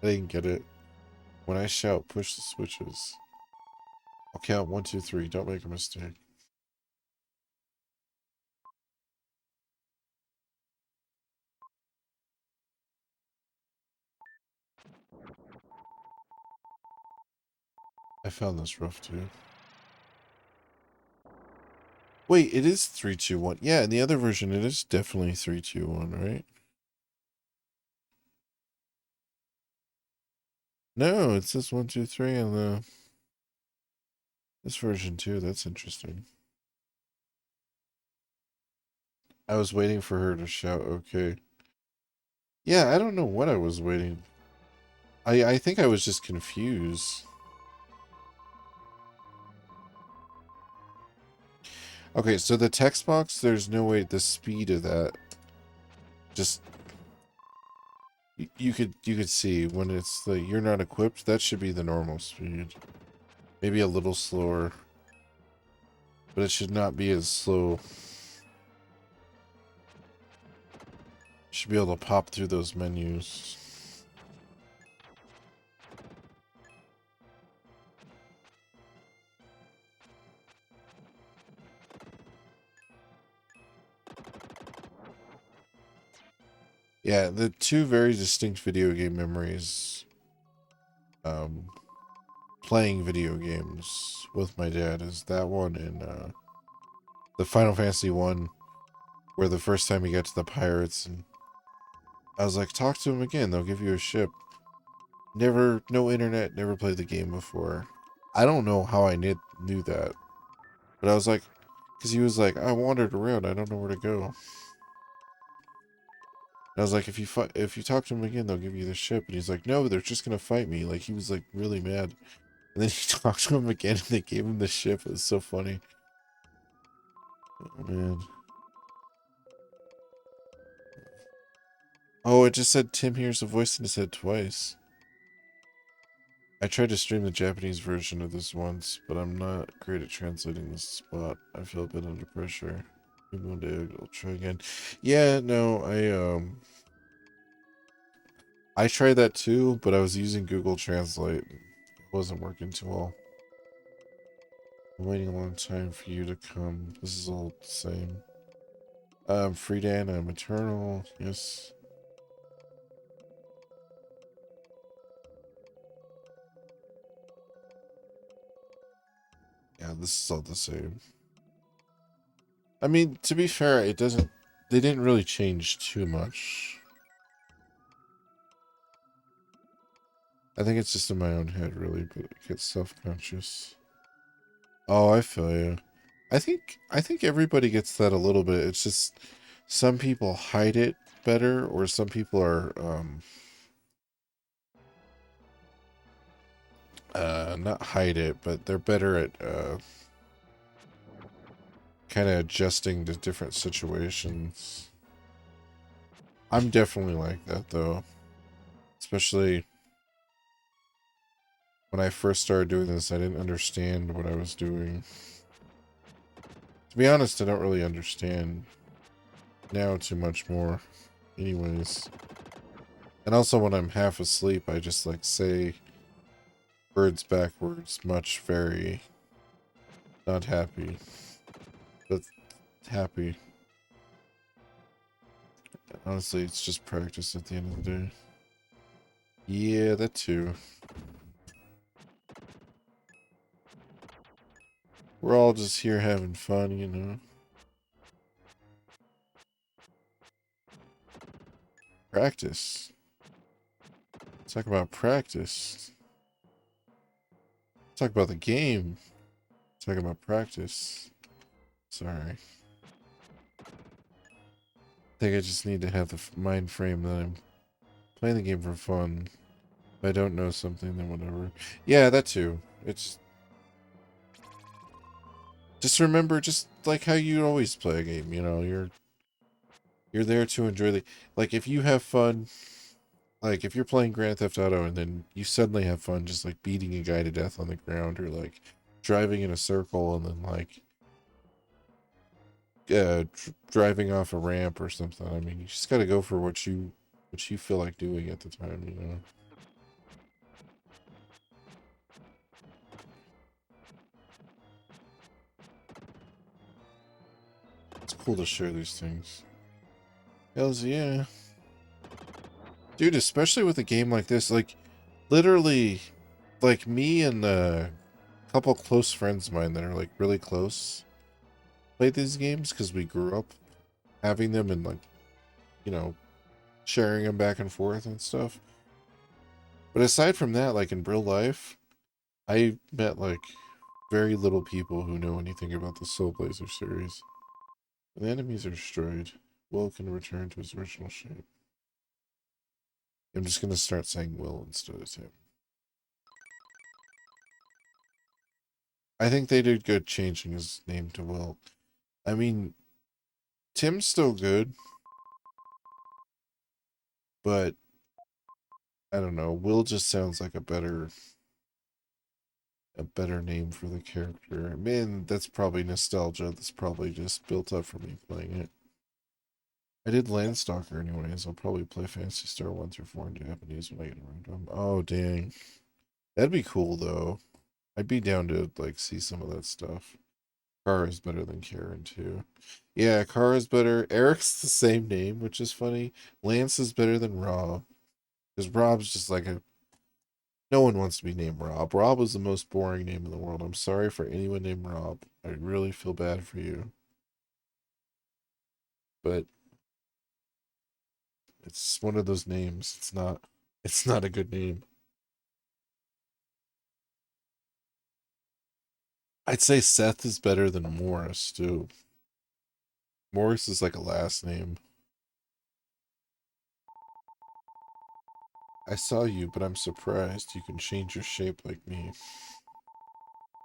A: didn't get it. When I shout, push the switches. I'll count 1, 2, 3. Don't make a mistake. I found this rough too. Wait, it is 3, 2, 1. Yeah, in the other version, it is definitely 3, 2, 1, right? No, it says 1, 2, 3 on the this version too. That's interesting. I was waiting for her to shout, okay. Yeah, I don't know what I was waiting. I think I was just confused. Okay, so the text box, there's no way the speed of that just you could see when it's the you're not equipped, that should be the normal speed. Maybe a little slower. But it should not be as slow. Should be able to pop through those menus. Yeah, the two very distinct video game memories. Playing video games with my dad is that one and the Final Fantasy one, where the first time we got to the pirates and I was like, talk to them again, they'll give you a ship. Never, no internet, never played the game before. I don't know how I knew that, but I was like, because he was like, I wandered around, I don't know where to go. And I was like, if you talk to them again, they'll give you the ship. And he's like, no, they're just gonna fight me. Like he was like really mad. And then he talked to him again, and they gave him the ship. It was so funny. Oh man. Oh, it just said Tim hears a voice in his head twice. I tried to stream the Japanese version of this once, but I'm not great at translating this spot. I feel a bit under pressure. Maybe one day I'll try again. Yeah, no, I tried that too, but I was using Google Translate. It wasn't working too well. I'm waiting a long time for you to come. This is all the same. Friedan, I'm eternal. Yes. Yeah, this is all the same. I mean, to be fair, they didn't really change too much. I think it's just in my own head, really, but I get self-conscious. Oh, I feel you. I think everybody gets that a little bit. It's just some people hide it better, or some people are not hide it, but they're better at kind of adjusting to different situations. I'm definitely like that though, especially when I first started doing this. I didn't understand what I was doing. To be honest, I don't really understand now too much more anyways. And also when I'm half asleep, I just like say words backwards, much very not happy, but happy. Honestly, it's just practice at the end of the day. Yeah, that too. We're all just here having fun, you know. Practice. Talk about practice. Talk about the game. Talk about practice. Sorry. I think I just need to have the mind frame that I'm playing the game for fun. If I don't know something, then whatever. Yeah, that too. It's just remember, just like how you always play a game. You know, you're there to enjoy the like. If you have fun, like if you're playing Grand Theft Auto and then you suddenly have fun, just like beating a guy to death on the ground, or like driving in a circle and then like driving off a ramp or something. I mean, you just got to go for what you feel like doing at the time. You know. It's cool to share these things. Hells yeah. Dude, especially with a game like this, like, literally, like, me and a couple close friends of mine that are, like, really close played these games because we grew up having them and, like, you know, sharing them back and forth and stuff. But aside from that, like, in real life, I met, like, very little people who know anything about the Soul Blazer series. The enemies are destroyed. Will can return to his original shape. I'm just gonna start saying Will instead of Tim. I think they did good changing his name to Will. I mean, Tim's still good, but I don't know. Will just sounds like a better name for the character. Man, that's probably nostalgia. That's probably just built up for me playing it. I did Landstalker anyways. I'll probably play Phantasy Star 1 through 4 in Japanese when I get around to them. Oh, dang. That'd be cool, though. I'd be down to, like, see some of that stuff. Kara's better than Karen, too. Yeah, Kara's better. Eric's the same name, which is funny. Lance is better than Rob. Because Rob's just like a... No one wants to be named Rob. Rob is the most boring name in the world. I'm sorry for anyone named Rob. I really feel bad for you. But it's one of those names. It's not a good name. I'd say Seth is better than Morris, too. Morris is like a last name. I saw you, but I'm surprised you can change your shape like me.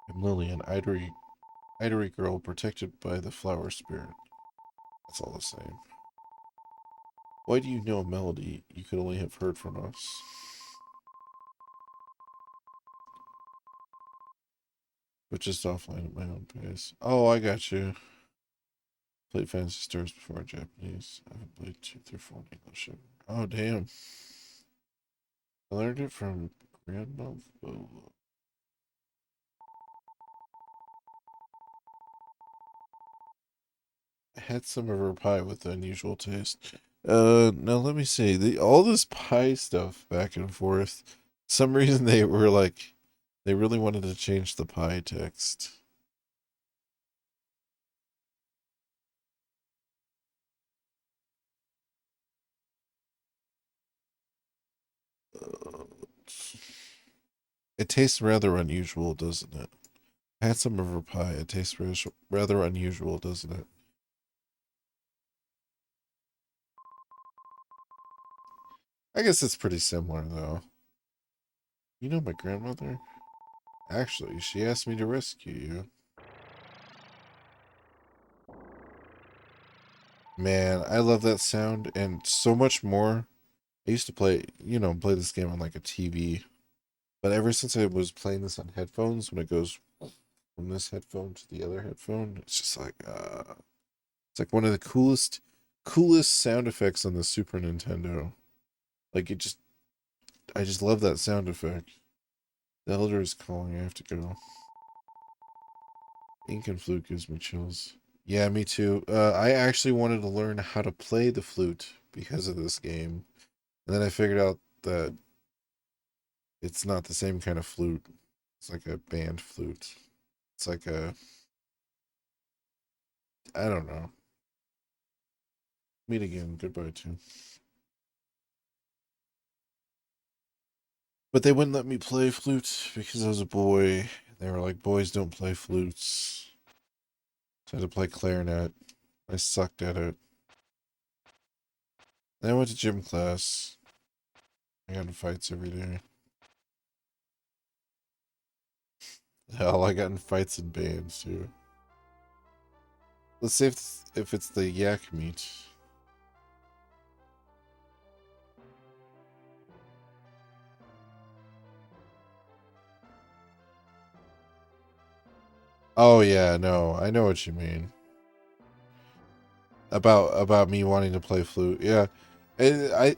A: I'm Lily, an Ivory girl protected by the flower spirit. That's all the same. Why do you know a melody you could only have heard from us? But just offline at my own pace. Oh, I got you. Played Fantasy Stars before Japanese. I haven't played 2 through 4 in English. Oh, damn. I learned it from grandma. Oh. I had some of her pie with unusual taste. Now let me see. All this pie stuff back and forth. Some reason they were like, they really wanted to change the pie text. Uh, it tastes rather unusual, doesn't it? I had some of her pie. It tastes rather unusual, doesn't it? I guess it's pretty similar, though. You know my grandmother? Actually, she asked me to rescue you. Man, I love that sound and so much more. I used to play, play this game on like a TV. But ever since I was playing this on headphones, when it goes from this headphone to the other headphone, it's just like, it's like one of the coolest sound effects on the Super Nintendo. Like I just love that sound effect. The Elder is calling. I have to go. Ink and flute gives me chills. Yeah, me too. I actually wanted to learn how to play the flute because of this game. And then I figured out that it's not the same kind of flute. It's like a band flute. It's like I don't know. Meet again. Goodbye, too. But they wouldn't let me play flute because I was a boy. They were like, boys don't play flutes. So I had to play clarinet. I sucked at it. Then I went to gym class. I got in fights every day. Hell, I got in fights in bands too. Let's see if it's the yak meat. Oh yeah, no, I know what you mean. About me wanting to play flute. Yeah. I'm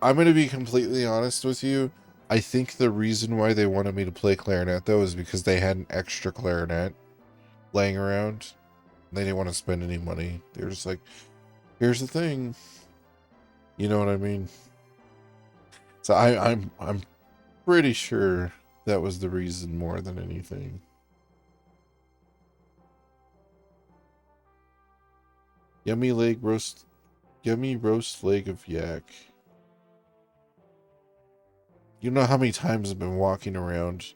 A: gonna be completely honest with you. I think the reason why they wanted me to play clarinet though is because they had an extra clarinet laying around. They didn't want to spend any money. They were just like, here's the thing. You know what I mean? So I'm pretty sure that was the reason more than anything. Yummy roast leg of yak. You know how many times I've been walking around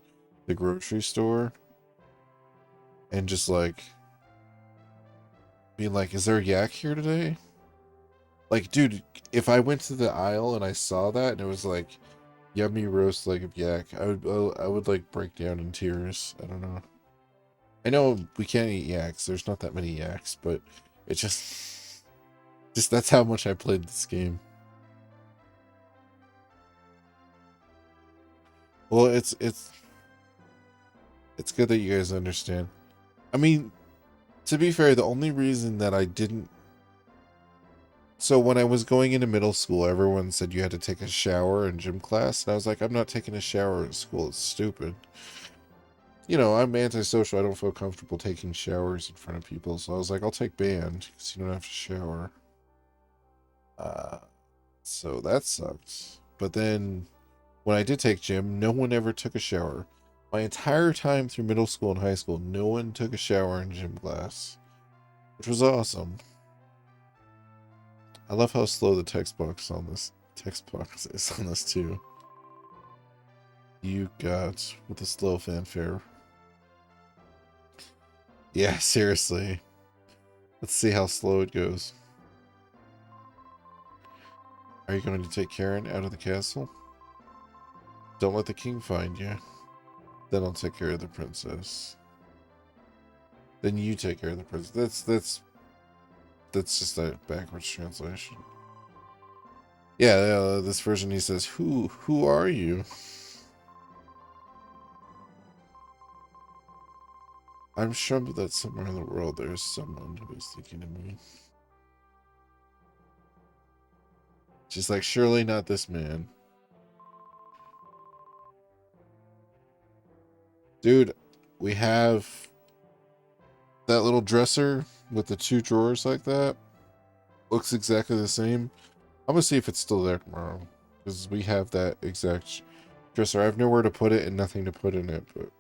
A: the grocery store and just like being like, is there a yak here today? Like, dude, if I went to the aisle and I saw that and it was like yummy roast leg of yak, I would like break down in tears. I don't know. I know we can't eat yaks. There's not that many yaks, but it just that's how much I played this game. Well, it's good that you guys understand. I mean, to be fair, the only reason that I didn't. So when I was going into middle school, everyone said you had to take a shower in gym class, and I was like, I'm not taking a shower at school. It's stupid. You know, I'm antisocial. I don't feel comfortable taking showers in front of people, so I was like, I'll take band because you don't have to shower. Uh, so that sucked. But then when I did take gym, no one ever took a shower. My entire time through middle school and high school, no one took a shower in gym class, which was awesome. I love how slow the text box is on this too. You got with a slow fanfare. Yeah, seriously. Let's see how slow it goes. Are you going to take Karen out of the castle? Don't let the king find you. Then I'll take care of the princess. Then you take care of the princess. That's just a backwards translation. Yeah, this version he says, Who are you? I'm sure that somewhere in the world there's someone who is thinking of me. She's like, surely not this man. Dude, we have that little dresser with the 2 drawers like that. Looks exactly the same. I'm gonna see if it's still there tomorrow. Because we have that exact dresser. I have nowhere to put it and nothing to put in it, but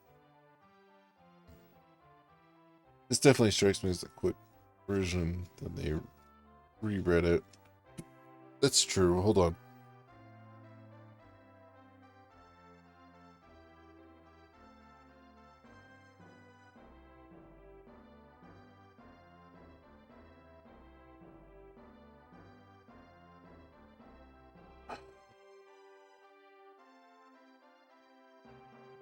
A: this definitely strikes me as a quick version. Then they reread it. That's true. Hold on.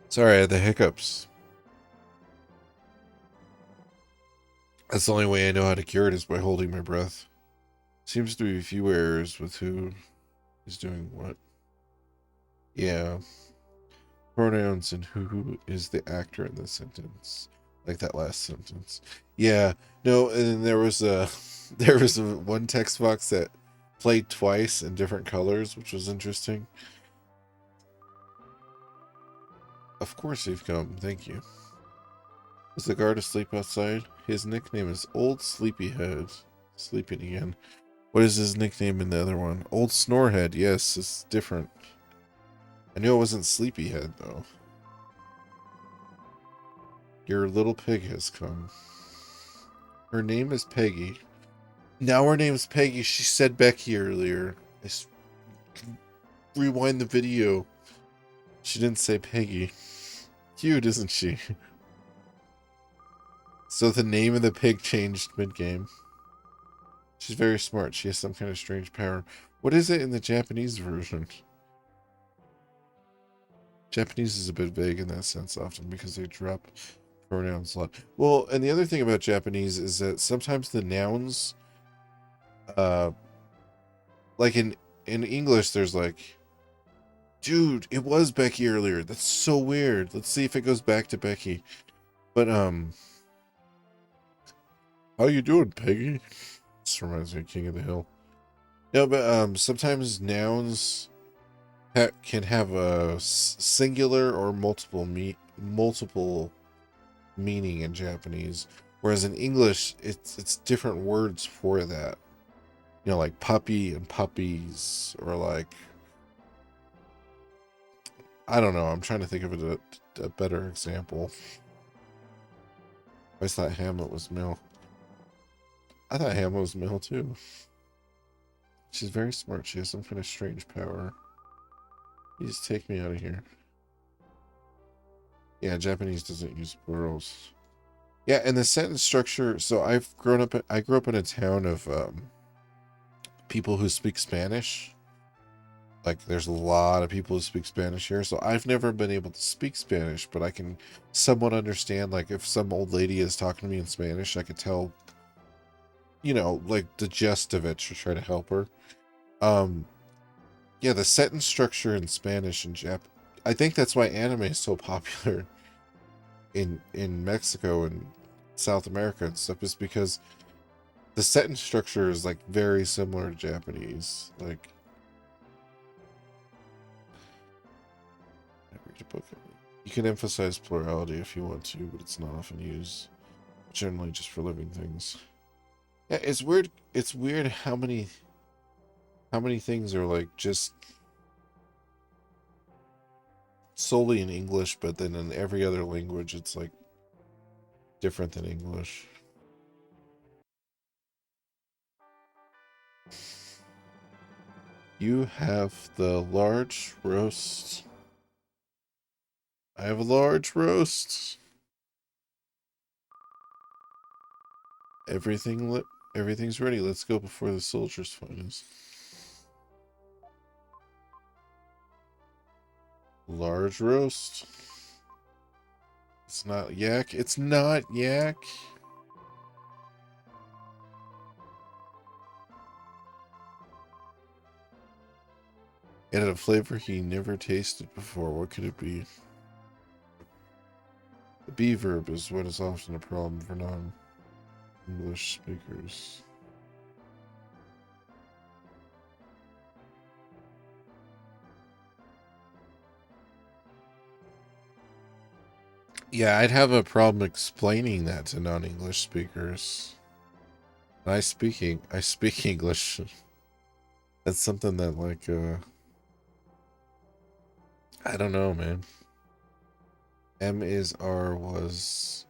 A: Sorry, I had the hiccups. That's the only way I know how to cure it is by holding my breath. Seems to be a few errors with who is doing what. Yeah. Pronouns and who is the actor in the sentence. Like that last sentence. Yeah. No, and there was a one text box that played twice in different colors, which was interesting. Of course you've come, thank you. Is the guard asleep outside? His nickname is Old Sleepyhead. Sleeping again. What is his nickname in the other one? Old Snorehead. Yes, it's different. I knew it wasn't Sleepyhead, though. Your little pig has come. Her name is Peggy. Now her name's Peggy. She said Becky earlier. Rewind the video. She didn't say Peggy. Cute, isn't she? So the name of the pig changed mid-game. She's very smart. She has some kind of strange power. What is it in the Japanese version? Japanese is a bit vague in that sense often because they drop pronouns a lot. Well, and the other thing about Japanese is that sometimes the nouns, like in English, there's like, dude, it was Becky earlier. That's so weird. Let's see if it goes back to Becky. But, how you doing, Peggy? This reminds me of King of the Hill. No, but, sometimes nouns can have a singular or multiple meaning in Japanese, whereas in English it's different words for that. You know, like puppy and puppies, or like, I don't know. I'm trying to think of a better example. I always thought Hamlet was male. I thought Hamlet was male too. She's very smart. She has some kind of strange power. You just take me out of here. Yeah, Japanese doesn't use plurals. Yeah, and the sentence structure. So I grew up in a town of people who speak Spanish. Like, there's a lot of people who speak Spanish here, so I've never been able to speak Spanish, but I can somewhat understand, like, if some old lady is talking to me in Spanish, I could tell, you know, like, the gist of it to try to help her. Yeah, the sentence structure in Spanish and Jap, I think that's why anime is so popular in Mexico and South America and stuff, is because the sentence structure is, like, very similar to Japanese. Like, I read a book. You can emphasize plurality if you want to, but it's not often used. Generally just for living things. Yeah, it's weird. It's weird how many things are like just solely in English, but then in every other language it's like different than English. You have the large roast. I have a large roast. Everything's ready. Let's go before the soldiers find us. Large roast. It's not yak. It's not yak. It had a flavor he never tasted before. What could it be? The B verb is what is often a problem for non-English speakers. Yeah, I'd have a problem explaining that to non-English speakers. I speak English. That's something that, like, I don't know, man. M is R was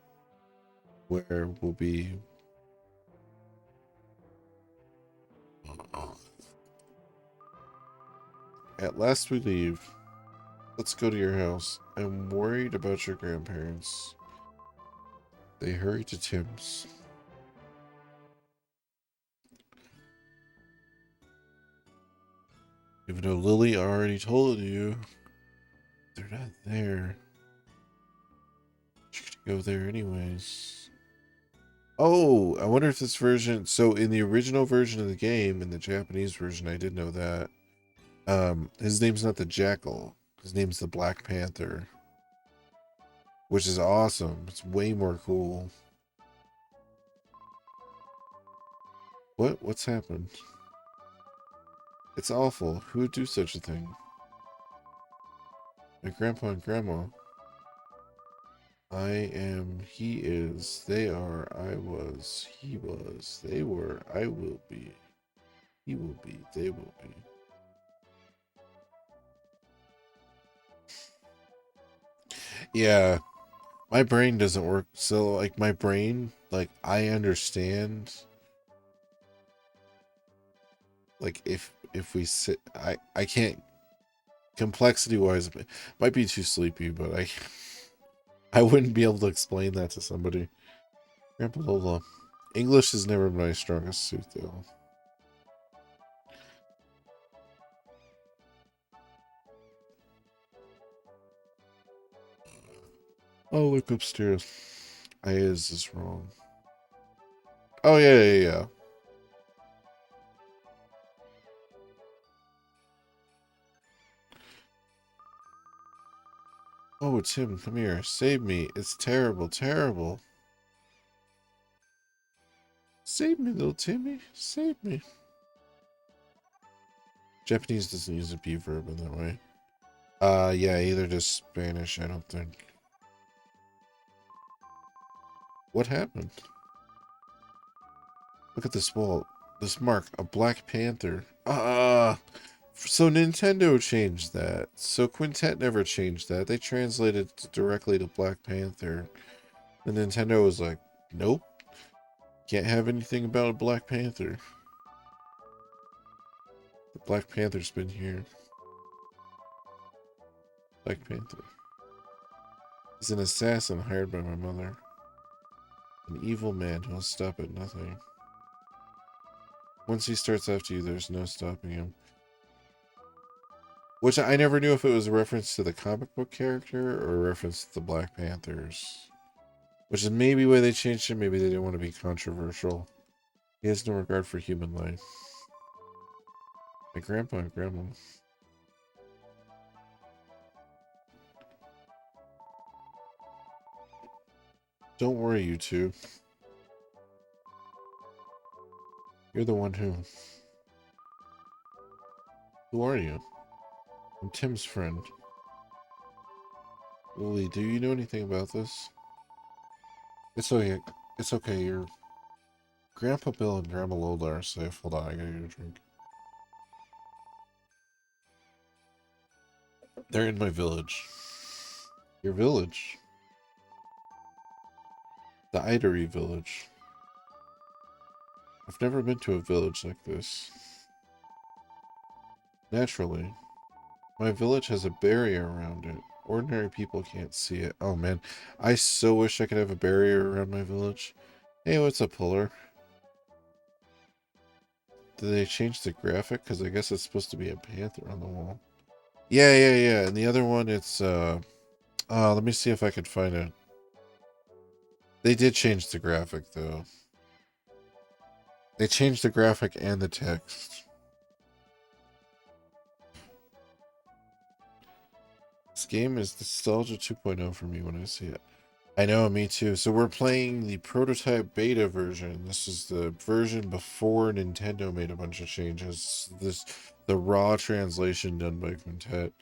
A: where will be. At last we leave. Let's go to your house. I'm worried about your grandparents. They hurry to Tim's. Even though Lily already told you, they're not there. She could go there anyways. Oh, I wonder if this version... So, in the original version of the game, in the Japanese version, I did know that. His name's not the Jackal. His name's the Black Panther. Which is awesome. It's way more cool. What's happened? It's awful. Who would do such a thing? My grandpa and grandma. I am, he is, they are, I was, he was, they were, I will be, he will be, they will be. Yeah, my brain doesn't work. So, like, my brain, like, I understand, like, if we sit, I can't, complexity wise, it might be too sleepy, but I wouldn't be able to explain that to somebody. Grandpa Lola. English is never my strongest suit, though. Oh, look upstairs. I is this wrong. Oh, yeah. Oh, it's him. Come here. Save me. It's terrible, terrible. Save me, little Timmy. Save me. Japanese doesn't use a B verb in that way. Yeah, either just Spanish, I don't think. What happened? Look at this wall. This mark. A Black Panther. So Nintendo changed that. So Quintet never changed that. They translated it directly to Black Panther. And Nintendo was like, nope. Can't have anything about a Black Panther. The Black Panther's been here. Black Panther. He's an assassin hired by my mother. An evil man who'll stop at nothing. Once he starts after you, there's no stopping him. Which I never knew if it was a reference to the comic book character or a reference to the Black Panthers. Which is maybe why they changed him. Maybe they didn't want to be controversial. He has no regard for human life. My grandpa and grandma. Don't worry, you two. You're the one who... Who are you? I'm Tim's friend. Lily, do you know anything about this? It's okay. It's okay. Your Grandpa Bill and Grandma Lola are safe. Hold on, I gotta get a drink. They're in my village. Your village? The Idery village. I've never been to a village like this. Naturally. My village has a barrier around it. Ordinary people can't see it. Oh man, I so wish I could have a barrier around my village. Hey, what's up, Puller? Did they change the graphic? Because I guess it's supposed to be a panther on the wall. Yeah. And the other one, it's, let me see if I can find it. They did change the graphic, though. They changed the graphic and the text. This game is nostalgia 2.0 for me when I see it. I know, me too. So we're playing the prototype beta version. This is the version before Nintendo made a bunch of changes. The raw translation done by Quintet.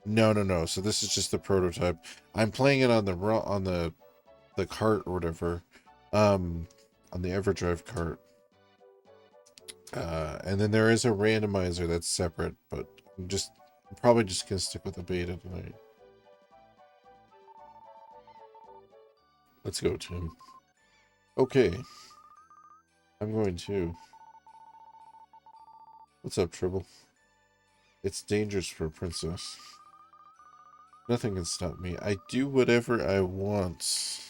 A: No. So this is just the prototype. I'm playing it on the cart or whatever. On the EverDrive cart. And then there is a randomizer that's separate, but I'm probably just gonna stick with the beta tonight. Let's go, Tim. Okay. I'm going to. What's up, Tribble? It's dangerous for a princess. Nothing can stop me. I do whatever I want.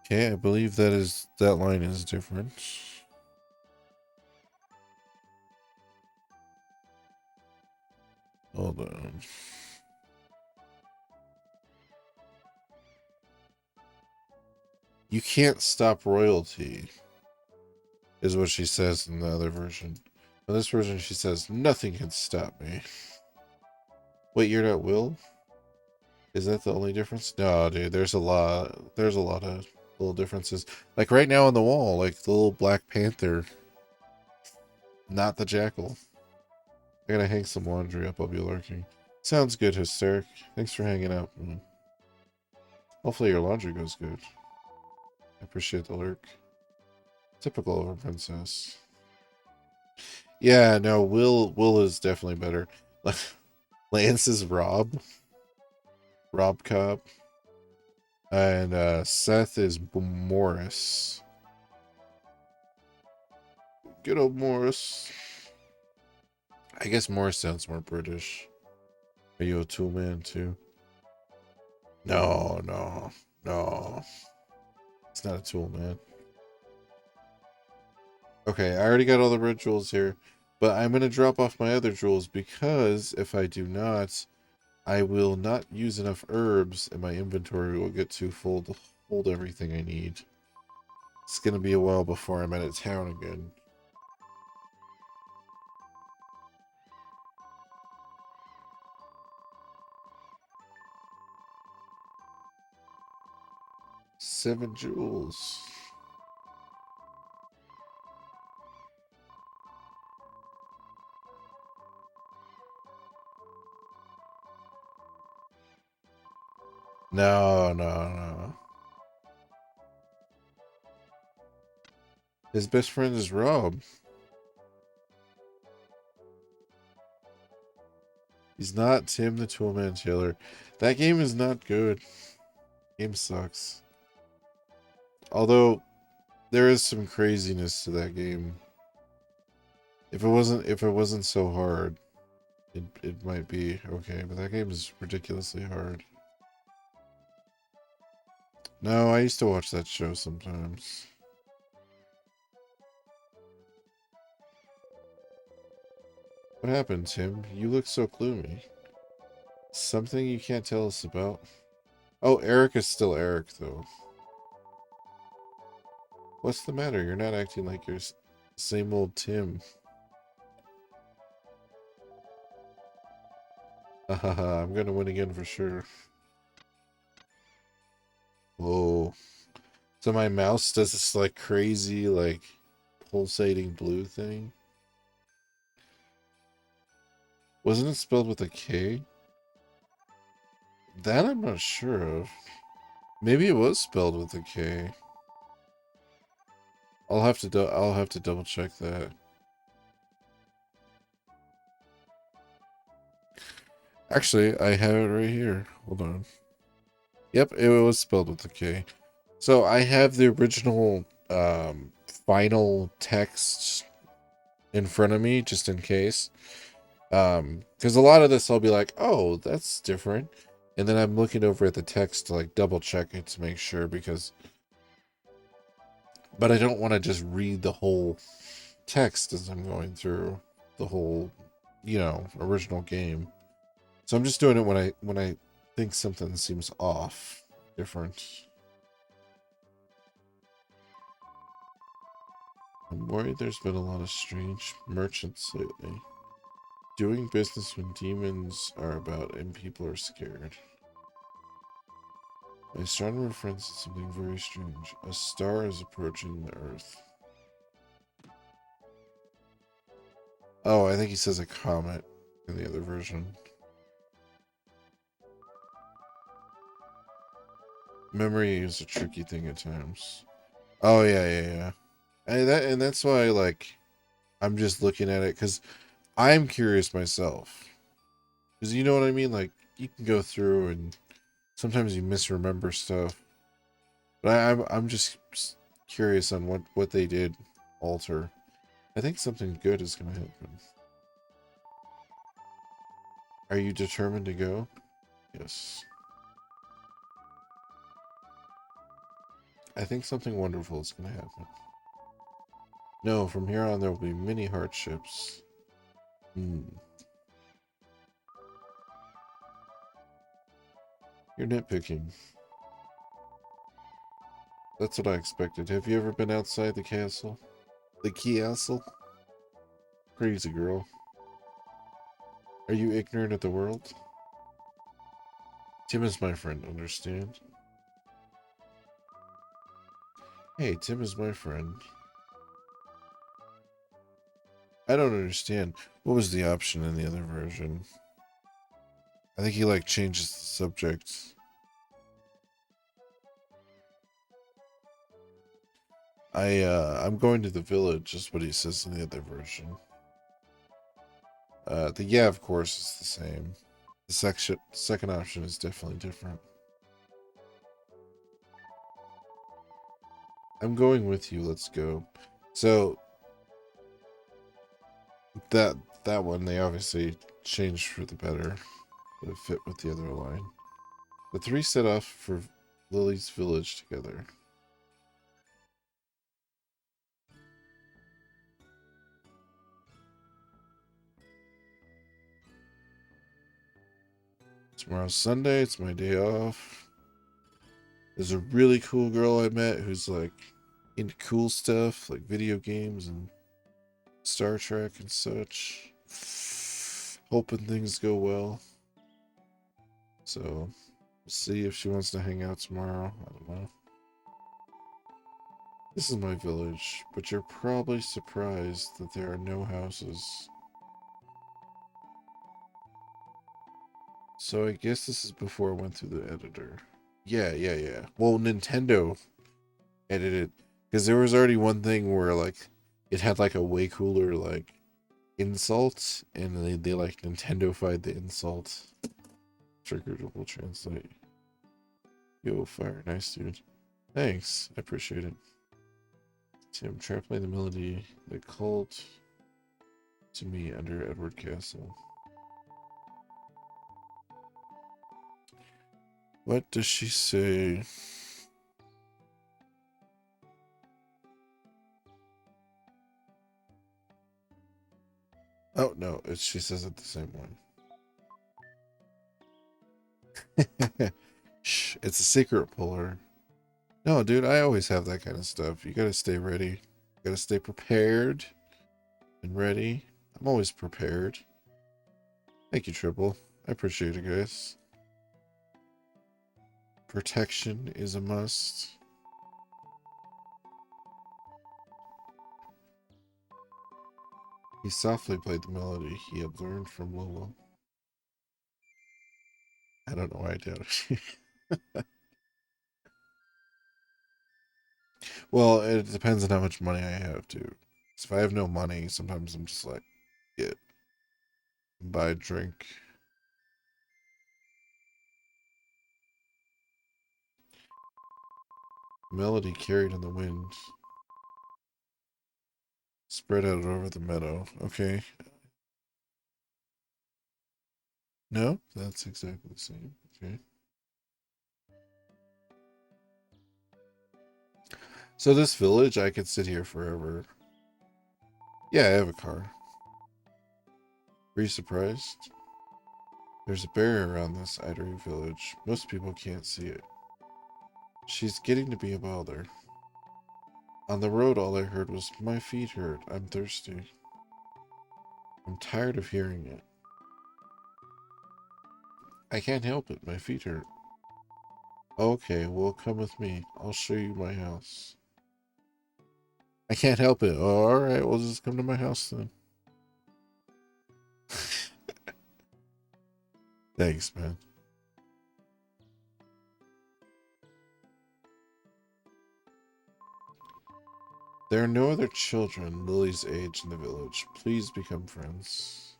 A: Okay, I believe that line is different. Hold on. You can't stop royalty, is what she says in the other version. In this version, she says, nothing can stop me. Wait, you're not Will? Is that the only difference? No, dude, there's a lot of little differences. Like right now on the wall, like the little Black Panther, not the Jackal. I gotta hang some laundry up, I'll be lurking. Sounds good, Hysteric. Thanks for hanging out. Hopefully your laundry goes good. I appreciate the lurk. Typical of a princess. Yeah, no, Will is definitely better. Lance is Rob Cobb. And Seth is Morris. Good old Morris. I guess Morris sounds more British. Are you a tool man too? No. It's not a tool man. Okay, I already got all the red jewels here. But I'm going to drop off my other jewels because if I do not, I will not use enough herbs and my inventory will get too full to hold everything I need. It's going to be a while before I'm out of town again. Seven jewels. No. His best friend is Rob. He's not Tim the Toolman Taylor. That game is not good. Game sucks. Although there is some craziness to that game. If it wasn't so hard, it might be okay, but that game is ridiculously hard. No, I used to watch that show sometimes. What happened, Tim? You look so gloomy. Something you can't tell us about? Oh, Eric is still Eric, though. What's the matter? You're not acting like your same old Tim. Haha, I'm gonna win again for sure. Whoa. So my mouse does this like crazy, like pulsating blue thing. Wasn't it spelled with a K? That I'm not sure of. Maybe it was spelled with a K. I'll have to double check that. Actually, I have it right here. Hold on. Yep, it was spelled with a K. So I have the original final text in front of me just in case. Because a lot of this I'll be like, oh, that's different. And then I'm looking over at the text to like double check it to make sure but I don't want to just read the whole text as I'm going through the whole, original game. So I'm just doing it when I think something seems off, different. I'm worried there's been a lot of strange merchants lately. Doing business when demons are about and people are scared. My astronomer friend said something very strange. A star is approaching the Earth. Oh, I think he says a comet in the other version. Memory is a tricky thing at times. Oh yeah. And that's why like I'm just looking at it because I'm curious myself. Because you know what I mean? Like you can go through and sometimes you misremember stuff. But I'm just curious on what they did alter. I think something good is gonna happen. Are you determined to go? Yes. I think something wonderful is gonna happen. No, from here on there will be many hardships. You're nitpicking. That's what I expected. Have you ever been outside the castle? The castle? Crazy girl. Are you ignorant of the world? Tim is my friend, understand? Hey, Tim is my friend. I don't understand. What was the option in the other version? I think he like changes the subject. I'm going to the village is what he says in the other version. Yeah, of course, is the same. The second option is definitely different. I'm going with you. Let's go. So that one they obviously changed for the better. To fit with the other line. The three set off for Lily's village together. Tomorrow's Sunday. It's my day off. There's a really cool girl I met who's like into cool stuff like video games and Star Trek and such. Hoping things go well. So, we'll see if she wants to hang out tomorrow. I don't know. This is my village, but you're probably surprised that there are no houses. So I guess this is before I went through the editor. Yeah. Well, Nintendo edited because there was already one thing where like it had like a way cooler like insult, and they like Nintendo-fied the insult. Triggered will translate. Yo, fire, nice dude. Thanks, I appreciate it. Tim, try playing the melody that called to me under Edward Castle. What does she say? Oh, no, she says it the same way. Shh, it's a secret puller. No, dude, I always have that kind of stuff. You gotta stay ready. You gotta stay prepared and ready. I'm always prepared. Thank you, Triple. I appreciate it, guys. Protection is a must. He softly played the melody he had learned from Lola. I don't know why I doubt it. Well, it depends on how much money I have, too. So if I have no money, sometimes I'm just like, get, buy a drink. Melody carried in the wind. Spread out over the meadow. Okay. No, that's exactly the same. Okay. So this village, I could sit here forever. Yeah, I have a car. Were you surprised? There's a barrier around this Idery village. Most people can't see it. She's getting to be a bother. On the road, all I heard was, "My feet hurt. I'm thirsty." I'm tired of hearing it. I can't help it. My feet hurt. Okay, well, come with me. I'll show you my house. I can't help it. Oh, all right, well, just come to my house then. Thanks, man. There are no other children Lily's age in the village. Please become friends.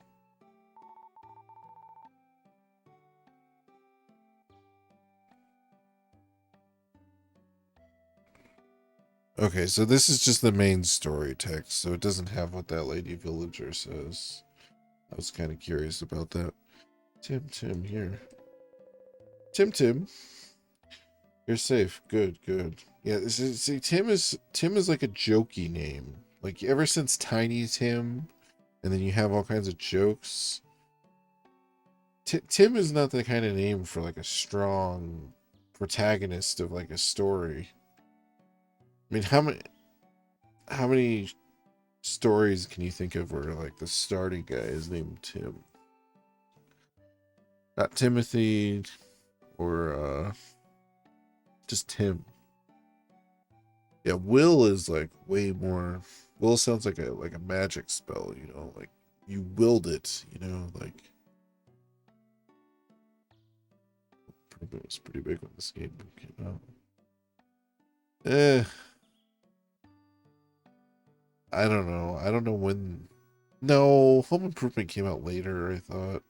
A: Okay, so this is just the main story text, so it doesn't have what that lady villager says. I was kind of curious about that. Tim, here. Tim, you're safe. Good, good. Yeah, see, Tim is like a jokey name. Like ever since Tiny Tim, and then you have all kinds of jokes. Tim is not the kind of name for like a strong protagonist of like a story. I mean, how many stories can you think of where like the starting guy is named Tim? Not Timothy or just Tim. Yeah, Will is like way more. Will sounds like a magic spell, you know, like you willed it, you know, like it was pretty big when this game came out. Eh, I don't know. I don't know when. No, Home Improvement came out later. I thought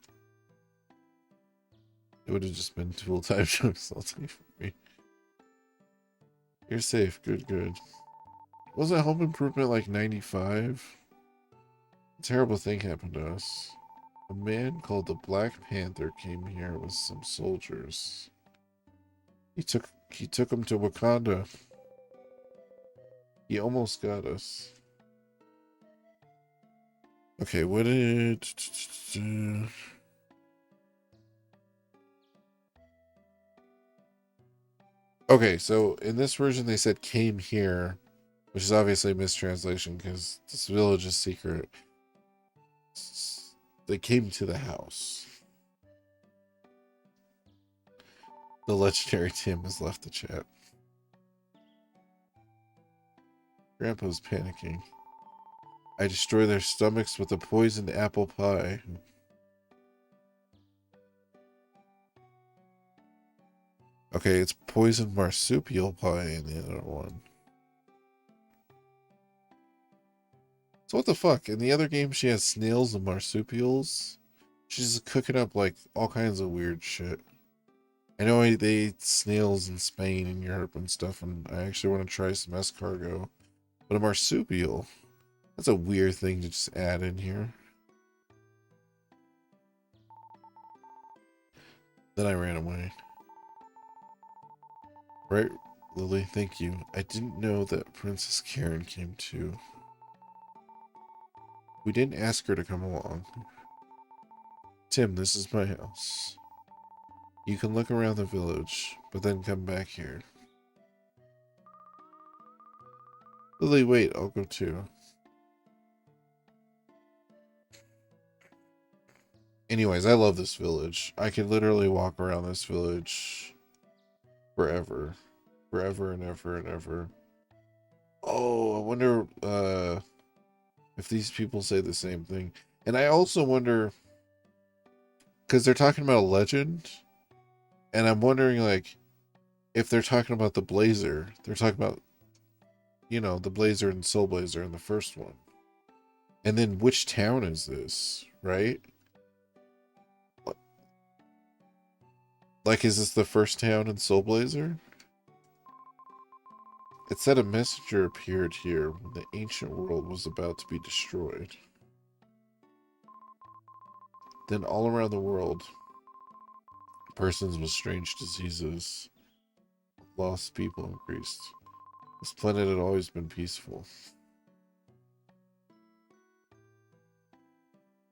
A: it would have just been full-time jokes all day for me. You're safe. Good, good. Wasn't Home Improvement like 95? A terrible thing happened to us. A man called the Black Panther came here with some soldiers. He took him to Wakanda. He almost got us. Okay, what did... Okay, so in this version they said came here, which is obviously a mistranslation because this village is secret. They came to the house. The legendary Tim has left the chat. Grandpa's panicking. I destroy their stomachs with a poisoned apple pie. Okay, it's poisoned marsupial pie in the other one. So what the fuck? In the other game, she has snails and marsupials. She's just cooking up like all kinds of weird shit. I know they eat snails in Spain and Europe and stuff, and I actually want to try some escargot. But a marsupial? That's a weird thing to just add in here. Then I ran away. Right, Lily? Thank you. I didn't know that Princess Karen came too. We didn't ask her to come along. Tim, this is my house. You can look around the village, but then come back here. Lily, wait, I'll go too. Anyways, I love this village. I could literally walk around this village forever. Forever and ever and ever. Oh, I wonder if these people say the same thing. And I also wonder, because they're talking about a legend, and I'm wondering, like, if they're talking about the Blazer, they're talking about, you know, the Blazer and Soul Blazer in the first one. And then which town is this, right? Like, is this the first town in Soul Blazer? It said a messenger appeared here when the ancient world was about to be destroyed. Then all around the world, persons with strange diseases, lost people increased. This planet had always been peaceful.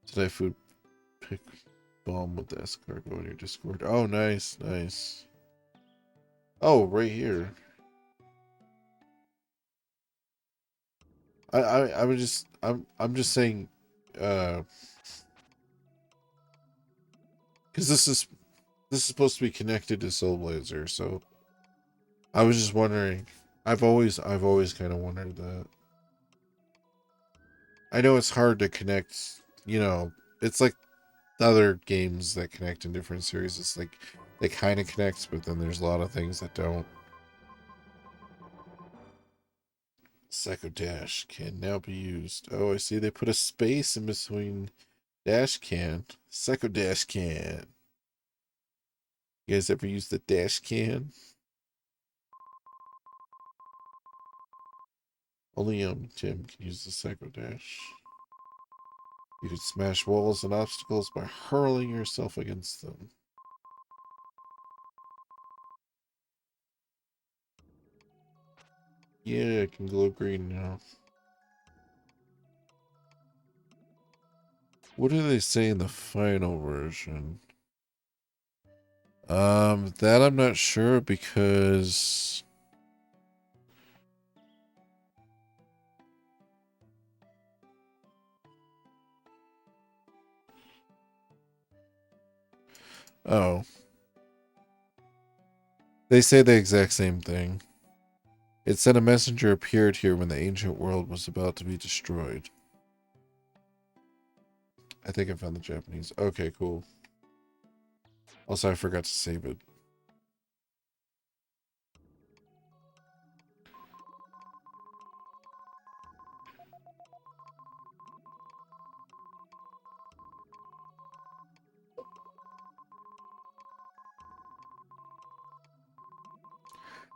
A: Did I food pick bomb with the escargot in your Discord? Oh, nice, nice. Oh, right here. I'm just saying, because this is supposed to be connected to Soul Blazer, so I was just wondering. I've always kind of wondered that. I know it's hard to connect, you know, it's like the other games that connect in different series. It's like they kind of connect, but then there's a lot of things that don't. Psycho Dash can now be used. Oh, I see they put a space in between dash can. Psycho Dash can. You guys ever use the dash can? Only Tim can use the Psycho Dash. You can smash walls and obstacles by hurling yourself against them. Yeah, it can glow green now. What do they say in the final version? That I'm not sure because oh, they say the exact same thing. It said a messenger appeared here when the ancient world was about to be destroyed. I think I found the Japanese. Okay, cool. Also, I forgot to save it.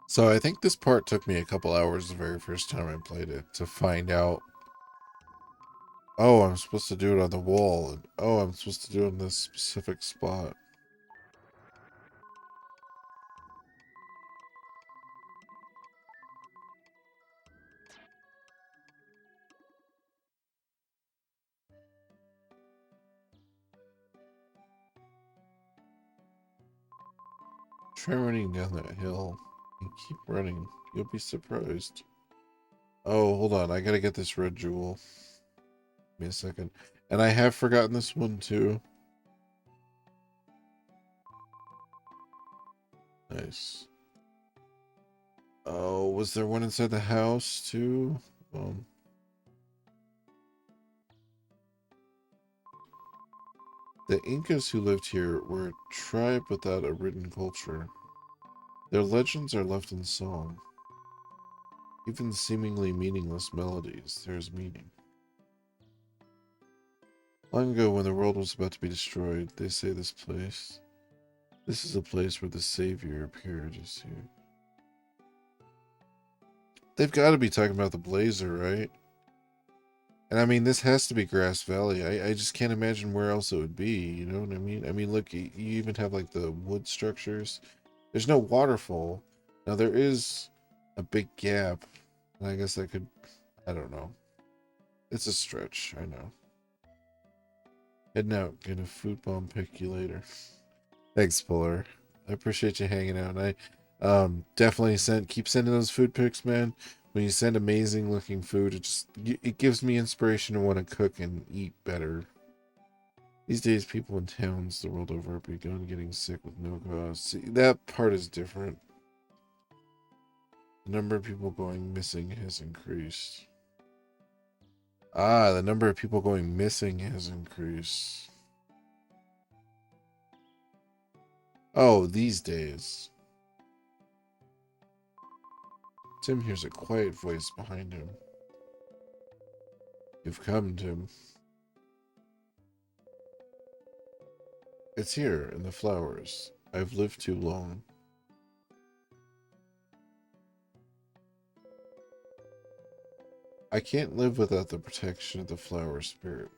A: So I think this part took me a couple hours the very first time I played it to find out. Oh, I'm supposed to do it on the wall. And, oh, I'm supposed to do it in this specific spot. Try running down that hill and keep running. You'll be surprised. Oh, hold on. I gotta get this red jewel. Give me a second. And I have forgotten this one too. Nice. Oh, was there one inside the house too? The Incas who lived here were a tribe without a written culture. Their legends are left in song. Even seemingly meaningless melodies, there is meaning. Long ago, when the world was about to be destroyed, they say this is a place where the Savior appeared, you see. They've got to be talking about the Blazer, right? And I mean, this has to be Grass Valley. I just can't imagine where else it would be, you know what I mean? I mean, look, you even have like the wood structures. There's no waterfall. Now, there is a big gap. And I guess I don't know. It's a stretch, I know. Heading out. Gonna food bomb pick you later. Thanks, Polar. I appreciate you hanging out. I definitely keep sending those food pics, man. When you send amazing looking food, it gives me inspiration to want to cook and eat better. These days, people in towns the world over are begun getting sick with no cause. See, that part is different. The number of people going missing has increased. Ah, the number of people going missing has increased. Oh, these days. Tim hears a quiet voice behind him. You've come, Tim. It's here, in the flowers. I've lived too long. I can't live without the protection of the flower spirit.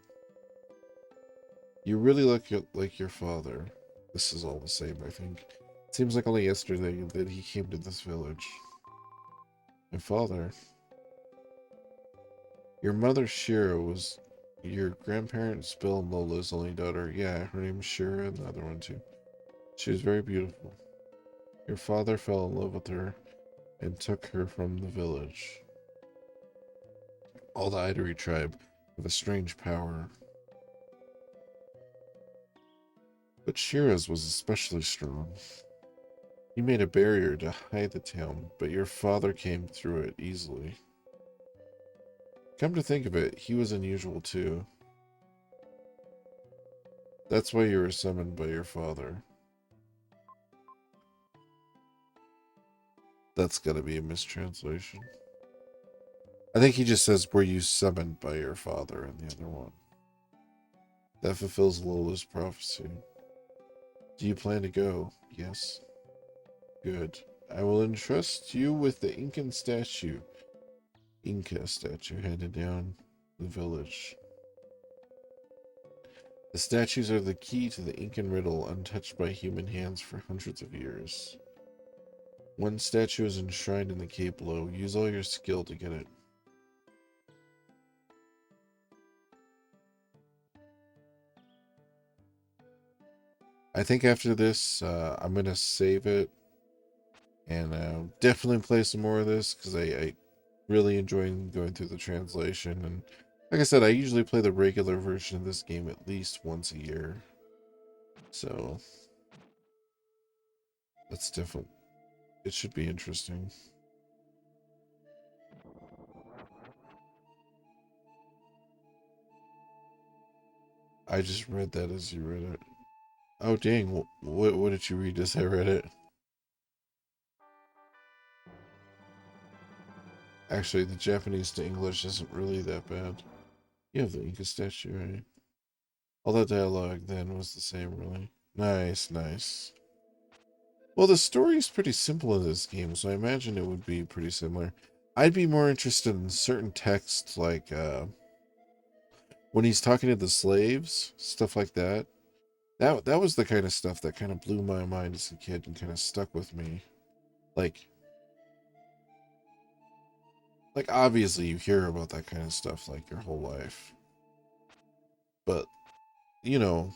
A: You really look like your father. This is all the same, I think. It seems like only yesterday that he came to this village. My father. Your mother, Shira, was your grandparents, Bill and Lola's only daughter. Yeah, her name's Shira, and the other one too. She was very beautiful. Your father fell in love with her and took her from the village. All the Idari tribe have a strange power. But Shira's was especially strong. He made a barrier to hide the town, but your father came through it easily. Come to think of it, he was unusual too. That's why you were summoned by your father. That's gotta be a mistranslation. I think he just says, were you summoned by your father in the other one. That fulfills Lola's prophecy. Do you plan to go? Yes. Good. I will entrust you with the Inca statue handed down the village. The statues are the key to the Incan riddle, untouched by human hands for hundreds of years. One statue is enshrined in the cave below. Use all your skill to get it. I think after this, I'm going to save it and definitely play some more of this because I really enjoy going through the translation. And like I said, I usually play the regular version of this game at least once a year. So that's different. It should be interesting. I just read that as you read it. Oh dang! What did you read as I read it? Actually, the Japanese to English isn't really that bad. You have the Inca statue, right? All that dialogue then was the same, really. Nice, nice. Well, the story is pretty simple in this game, so I imagine it would be pretty similar. I'd be more interested in certain texts, like when he's talking to the slaves, stuff like that. That was the kind of stuff that kind of blew my mind as a kid and kind of stuck with me. Like obviously you hear about that kind of stuff like your whole life, but you know,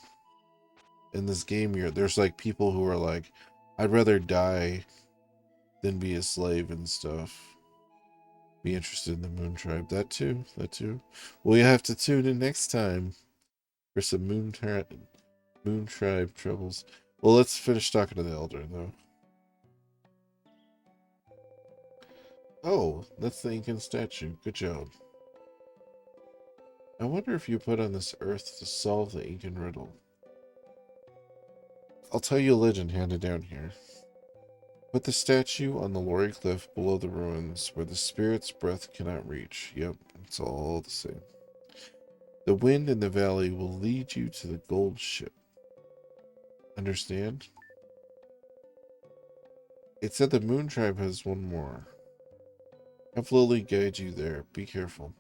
A: in this game, there's like people who are like, I'd rather die than be a slave and stuff. Be interested in the Moon Tribe. That too. That too. Well, you have to tune in next time for some Moon Tribe troubles. Well, let's finish talking to the Elder, though. Oh, that's the Incan statue. Good job. I wonder if you put on this earth to solve the Incan riddle. I'll tell you a legend handed down here. Put the statue on the Lori Cliff below the ruins where the spirit's breath cannot reach. Yep, it's all the same. The wind in the valley will lead you to the gold ship. Understand? It said the Moon Tribe has one more. Have Lily guide you there. Be careful.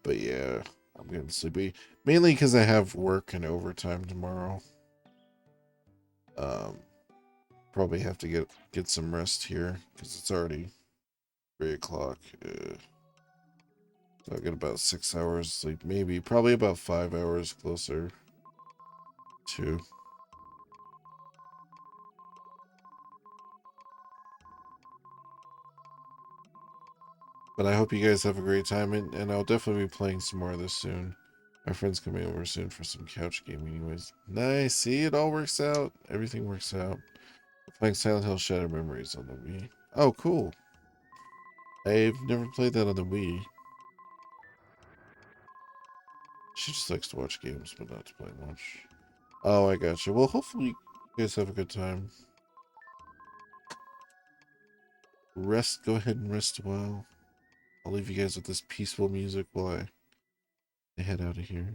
A: But yeah, I'm getting sleepy. Mainly because I have work and overtime tomorrow. Probably have to get some rest here because it's already 3 o'clock. So I'll get about 6 hours sleep, maybe. Probably about 5 hours closer to. But I hope you guys have a great time, and I'll definitely be playing some more of this soon. My friend's coming over soon for some couch gaming anyways. Nice, see, it all works out. Everything works out. We're playing Silent Hill Shattered Memories on the Wii. Oh, cool. I've never played that on the Wii. She just likes to watch games, but not to play much. Oh, I gotcha. Well, hopefully you guys have a good time. Rest, go ahead and rest a while. I'll leave you guys with this peaceful music while I head out of here.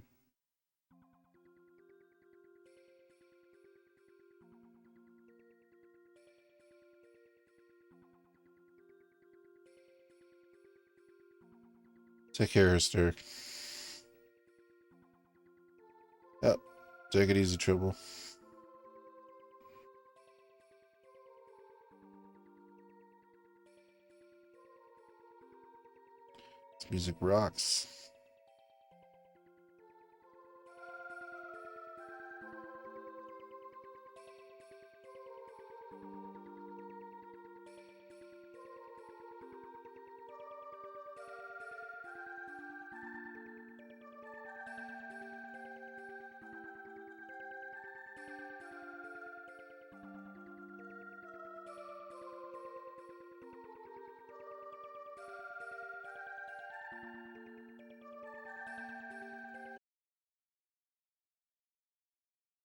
A: Take care, Hysteric. Yep. Take it easy, Trouble. This music rocks.